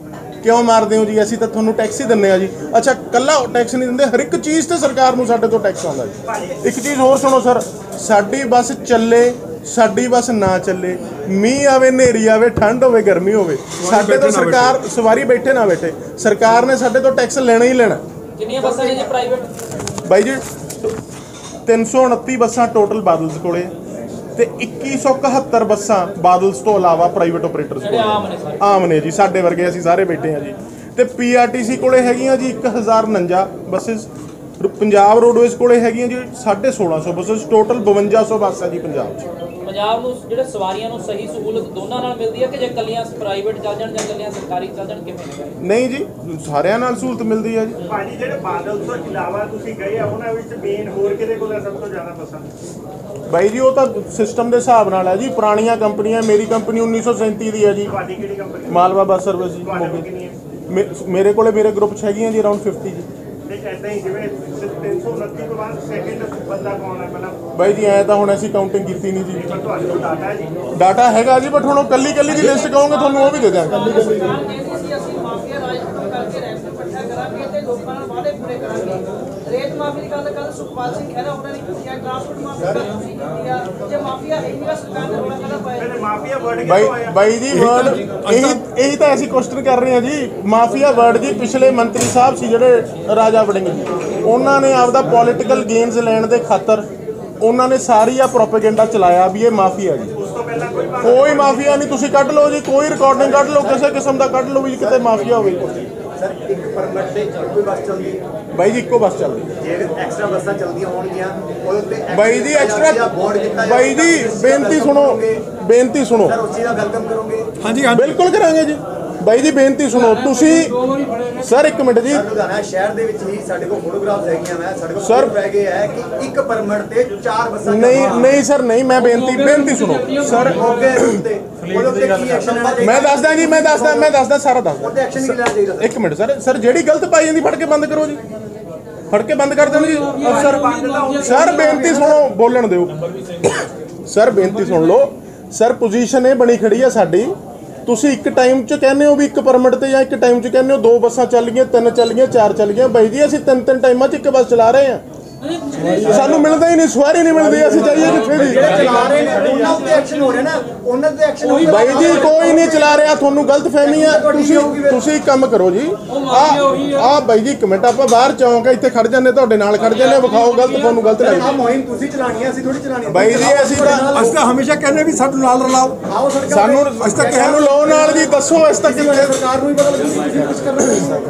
ਕਿਉਂ ਮਾਰਦੇ ਹੋ ਜੀ? ਅਸੀਂ ਤਾਂ ਤੁਹਾਨੂੰ ਟੈਕਸ ਹੀ ਦਿੰਦੇ ਆ ਜੀ। ਅੱਛਾ ਕੱਲਾ ਟੈਕਸ ਨਹੀਂ ਦਿੰਦੇ, ਹਰ ਇੱਕ ਚੀਜ਼ ਤੇ ਸਰਕਾਰ ਨੂੰ ਸਾਡੇ ਤੋਂ ਟੈਕਸ ਆਉਂਦਾ ਜੀ। ਇੱਕ ਚੀਜ਼ ਹੋਰ ਸੁਣੋ ਸਰ, ਸਾਡੀ ਬੱਸ ਚੱਲੇ, ਸਾਡੀ ਬੱਸ ਨਾ ਚੱਲੇ, ਮੀਂਹ ਆਵੇ, ਹਨੇਰੀ ਆਵੇ, ਠੰਡ ਹੋਵੇ, ਗਰਮੀ ਹੋਵੇ, ਸਾਡੇ ਤੋਂ ਸਰਕਾਰ, ਸਵਾਰੀ ਬੈਠੇ ਨਾ ਬੈਠੇ, ਸਰਕਾਰ ਨੇ ਸਾਡੇ ਤੋਂ ਟੈਕਸ ਲੈਣਾ ਹੀ ਲੈਣਾ। ਕਿੰਨੀਆਂ ਬੱਸਾਂ ਨੇ ਜੀ ਪ੍ਰਾਈਵੇਟ? ਬਾਈ ਜੀ 329 ਬੱਸਾਂ ਟੋਟਲ ਬਾਦਲਜ਼ ਕੋਲੇ ਤੇ 2171 ਬੱਸਾਂ ਬਾਦਲਜ਼ ਤੋਂ ਇਲਾਵਾ ਪ੍ਰਾਈਵੇਟ ਆਪਰੇਟਰਸ ਕੋਲ ਆਮ ਨੇ ਜੀ। ਸਾਡੇ ਵਰਗੇ ਅਸੀਂ ਸਾਰੇ ਬੈਠੇ ਆ ਜੀ। ਤੇ ਪੀਆਰਟੀਸੀ ਕੋਲੇ ਹੈਗੀਆਂ ਜੀ 1049 ਬੱਸਿਸ। ਪੰਜਾਬ ਰੋਡਵੇਜ਼ ਕੋਲੇ ਹੈਗੀਆਂ ਜੀ 1650 ਬੱਸਿਸ। ਟੋਟਲ 5200 ਬੱਸ ਹੈ ਜੀ ਪੰਜਾਬ 'ਚ। ਪੰਜਾਬ ਨੂੰ ਜਿਹੜੇ ਸਵਾਰੀਆਂ ਨੂੰ ਸਹੀ ਸਹੂਲਤ ਦੋਨਾਂ ਨਾਲ ਮਿਲਦੀ ਹੈ ਕਿ ਜੇ ਕੱਲੀਆਂ ਪ੍ਰਾਈਵੇਟ ਚੱਲ ਜਾਣ ਜਾਂ ਕੱਲੀਆਂ ਸਰਕਾਰੀ ਚੱਲ ਜਾਣ, ਕਿਵੇਂ? ਨਹੀਂ ਜੀ, ਸਾਰਿਆਂ ਨਾਲ ਸਹੂਲਤ ਮਿਲਦੀ ਹੈ ਜੀ। ਭਾਜੀ ਜਿਹੜੇ ਬਾਦਲ ਤੋਂ ਇਲਾਵਾ ਤੁਸੀਂ ਗਏ ਆ ਉਹਨਾਂ ਵਿੱਚ ਮੇਨ ਹੋਰ ਕਿਹਦੇ ਕੋਲ ਸਭ ਤੋਂ ਜ਼ਿਆਦਾ ਬੱਸਾਂ? ਬਾਈ ਜੀ ਉਹ ਤਾਂ ਸਿਸਟਮ ਦੇ ਹਿਸਾਬ ਨਾਲ ਹੈ ਜੀ। ਪੁਰਾਣੀਆਂ ਕੰਪਨੀਆਂ, ਮੇਰੀ ਕੰਪਨੀ 1937 ਦੀ ਹੈ ਜੀ। ਤੁਹਾਡੀ ਕਿਹੜੀ ਕੰਪਨੀ? ਮਾਲਵਾ ਬੱਸ ਸਰਵਿਸ ਜੀ। ਮੇਰੇ ਕੋਲੇ ਮੇਰੇ ਗਰੁੱਪ 'ਚ ਹੈਗੀਆਂ ਜੀ ਅਰਾਊਂਡ 50 ਜੀ। ਐਦਾਂ ਹੀ ਜਿਵੇਂ 329 ਤੋਂ ਬਾਅਦ ਸੈਕਿੰਡ ਬੰਦਾ ਕੌਣ ਹੈ ਮਤਲਬ? ਬਾਈ ਜੀ ਐ ਤਾਂ ਹੁਣ ਅਸੀਂ ਕਾਊਂਟਿੰਗ ਕੀਤੀ ਨਹੀਂ ਜੀ। ਤੁਹਾਡੇ ਕੋਲ ਡਾਟਾ ਹੈ ਜੀ? ਡਾਟਾ ਹੈਗਾ ਜੀ, ਬਟ ਹੁਣ ਉਹ ਕੱਲੀ ਦੀ ਲਿਸਟ ਕਹੋਗੇ ਤੁਹਾਨੂੰ ਉਹ ਵੀ ਦੇ ਦਿਆਂਗੇ। ਅਸੀਂ ਮਾਫੀਆ ਰਾਜ ਖਤਮ ਕਰਕੇ ਰੈਂਕ ਇਕੱਠਾ ਕਰਾਂਗੇ ਤੇ ਲੋਕਾਂ ਨਾਲ ਵਾਅਦੇ ਪੂਰੇ ਕਰਾਂਗੇ। ਰੇਤ ਰੇਤ ਮਾਫੀ ਦੀ ਗੱਲ ਕੱਲ ਸੁਖਪਾਲ ਸਿੰਘ ਖਹਿਰਾ ਉਹਨਾਂ ਨੇ ਕੀਤੀ ਹੈ, ਟਰਾਂਸਪੋਰਟ ਮਾਫੀ ਦੀ ਗੱਲ ਤੁਸੀਂ ਕੀਤੀ ਆ, ਜੇ ਮਾਫੀਆ ਇੰਨੀਆਂ ਸਰਕਾਰ ਨੇ ਰੋਣਾ ਕਾਹਦਾ ਪਾਇਆ? ਬਾਈ ਜੀ ਵਰਡ ਇਹੀ ਤਾਂ ਅਸੀਂ ਕੁਐਸਚਨ ਕਰ ਰਹੇ ਹਾਂ ਜੀ। ਮਾਫੀਆ ਵਰਡ ਜੀ ਪਿਛਲੇ ਮੰਤਰੀ ਸਾਹਿਬ ਸੀ ਜਿਹੜੇ ਰਾਜਾ ਵੜਿੰਗ ਜੀ, ਉਹਨਾਂ ਨੇ ਆਪਦਾ ਪੋਲੀਟੀਕਲ ਗੇਨਸ ਲੈਣ ਦੇ ਖਾਤਰ ਉਹਨਾਂ ਨੇ ਸਾਰੀ ਆ ਪ੍ਰੋਪੇਗੈਂਡਾ ਚਲਾਇਆ ਵੀ ਇਹ ਮਾਫੀਆ ਜੀ। ਕੋਈ ਮਾਫੀਆ ਨਹੀਂ, ਤੁਸੀਂ ਕੱਢ ਲਓ ਜੀ, ਕੋਈ ਰਿਕਾਰਡਿੰਗ ਕੱਢ ਲਓ, ਕਿਸੇ ਕਿਸਮ ਦਾ ਕੱਢ ਲਓ ਵੀ ਕਿਤੇ ਮਾਫੀਆ ਹੋਵੇ। ਸਰ ਇੱਕ ਪਰਮਿਟ ਤੇ ਕੋਈ ਬੱਸ ਚੱਲਦੀ ਹੈ ਬਾਈ ਜੀ ਇੱਕੋ ਬੱਸ ਚੱਲਦੀ ਹੈ। ਜਿਹੜੇ ਐਕਸਟਰਾ ਬੱਸਾਂ ਚੱਲਦੀਆਂ ਹੋਣਗੀਆਂ ਉਹਦੇ ਉੱਤੇ ਬਾਈ ਜੀ ਐਕਸਟਰਾ ਬੋਰਡ ਕੀਤਾ ਬਾਈ ਜੀ ਬੇਨਤੀ ਸੁਣੋ, ਬੇਨਤੀ ਸੁਣੋ। ਸਰ ਉਸ ਚੀਜ਼ ਦਾ ਵੈਲਕਮ ਕਰੋਗੇ? ਹਾਂਜੀ ਹਾਂਜੀ ਬਿਲਕੁਲ ਕਰਾਂਗੇ ਜੀ। ਬਾਈ ਜੀ ਬੇਨਤੀ ਸੁਣੋ ਤੁਸੀਂ। ਸਰ ਇੱਕ ਮਿੰਟ ਜੀ। ਲੁਧਿਆਣਾ ਸ਼ਹਿਰ ਦੇ ਵਿੱਚ ਹੀ ਸਾਡੇ ਕੋਲ ਫੋਟੋਗ੍ਰਾਫਸ ਹੈਗੀਆਂ, ਮੈਂ ਸਾਡੇ ਕੋਲ ਸਰ ਪੈ ਗਏ ਹੈ ਕਿ ਇੱਕ ਪਰਮਿਟ ਤੇ 4 ਬੱਸਾਂ ਨਹੀਂ ਸਰ ਨਹੀਂ, ਮੈਂ ਬੇਨਤੀ ਸੁਣੋ ਸਰ। ਉਹਦੇ ਉੱਤੇ ਕੀ ਐਕਸ਼ਨ ਲੈਣਾ ਚਾਹੀਦਾ? ਮੈਂ ਦੱਸਦਾ ਸਾਰਾ ਦੱਸਦਾ। ਉਹਦੇ ਐਕਸ਼ਨ ਕੀ ਲੈਣਾ ਚਾਹੀਦਾ? ਇੱਕ ਮਿੰਟ ਸਰ ਜਿਹੜੀ ਗਲਤ ਪਾਈ ਜਾਂਦੀ ਫੜ ਕੇ ਬੰਦ ਕਰੋ ਜੀ, ਫੜ ਕੇ ਬੰਦ ਕਰ ਦਿਓ ਜੀ ਅਫਸਰ। ਸਰ ਬੇਨਤੀ ਸੁਣੋ, ਬੋਲਣ ਦਿਓ ਸਰ, ਬੇਨਤੀ ਸੁਣ ਲਓ ਸਰ। ਪੋਜੀਸ਼ਨ ਇਹ ਬਣੀ ਖੜੀ ਆ ਸਾਡੀ, ਤੁਸੀਂ ਇੱਕ ਟਾਈਮ 'ਚ ਕਹਿੰਦੇ ਹੋ ਵੀ ਇੱਕ ਪਰਮਿਟ ਤੇ, ਜਾਂ ਇੱਕ ਟਾਈਮ 'ਚ ਕਹਿੰਦੇ ਹੋ 2 ਬੱਸਾਂ ਚੱਲ ਗਈਆਂ, 3 ਚੱਲ ਗਈਆਂ, 4 ਚੱਲ ਗਈਆਂ। ਬਾਈ ਜੀ ਅਸੀਂ 3 ਟਾਈਮਾਂ 'ਚ ਇੱਕ ਬੱਸ ਚਲਾ ਰਹੇ ਹਾਂ, ਸਾਨੂੰ ਮਿਲਦਾ ਹੀ ਨਹੀਂ, ਸਵਾਰੀ ਨਹੀਂ ਮਿਲਦੀ, ਅਸੀਂ ਜਾਈਏ ਕਿੱਥੇ ਜੀ? ਚਲਾ ਰਹੇ ਨੇ ਉਹਨਾਂ ਉੱਤੇ ਐਕਸ਼ਨ ਹੋ ਰਿਹਾ ਨਾ, ਉਹਨਾਂ ਤੇ ਐਕਸ਼ਨ ਹੋ ਰਿਹਾ। ਬਾਈ ਜੀ ਕੋਈ ਨਹੀਂ ਚਲਾ ਰਿਹਾ, ਤੁਹਾਨੂੰ ਗਲਤ ਫਹਿਮੀ ਆ। ਤੁਸੀਂ ਕੰਮ ਕਰੋ ਜੀ। ਆ ਬਾਈ ਜੀ ਇੱਕ ਮਿੰਟ, ਆਪਾਂ ਬਾਹਰ ਚੌਂਕ ਇੱਥੇ ਖੜ ਜਾਂਦੇ, ਤੁਹਾਡੇ ਨਾਲ ਖੜ ਜਾਂਦੇ, ਵਿਖਾਓ ਗਲਤ, ਤੁਹਾਨੂੰ ਗਲਤ ਲੱਗਦਾ। ਆਹ ਮੁਹਿੰਮ ਤੁਸੀਂ ਚਲਾਣੀ ਹੈ, ਅਸੀਂ ਥੋੜੀ ਚਲਾਣੀ ਹੈ। ਬਾਈ ਜੀ ਅਸੀਂ ਤਾਂ ਹਮੇਸ਼ਾ ਕਹਿੰਦੇ ਵੀ ਸਾਨੂੰ ਨਾਲ ਰਲਾਓ। ਆਓ ਸਰ, ਸਾਨੂੰ ਸਾਨੂੰ ਲੋ ਨਾਲ ਜੀ ਦੱਸੋ ਇਸ ਤੱਕ ਸਰਕਾਰ ਨੂੰ ਹੀ ਪਤਾ ਲੱਗੂ ਤੁਸੀਂ ਕੁਝ ਕਰ ਰਹੇ ਹੋ।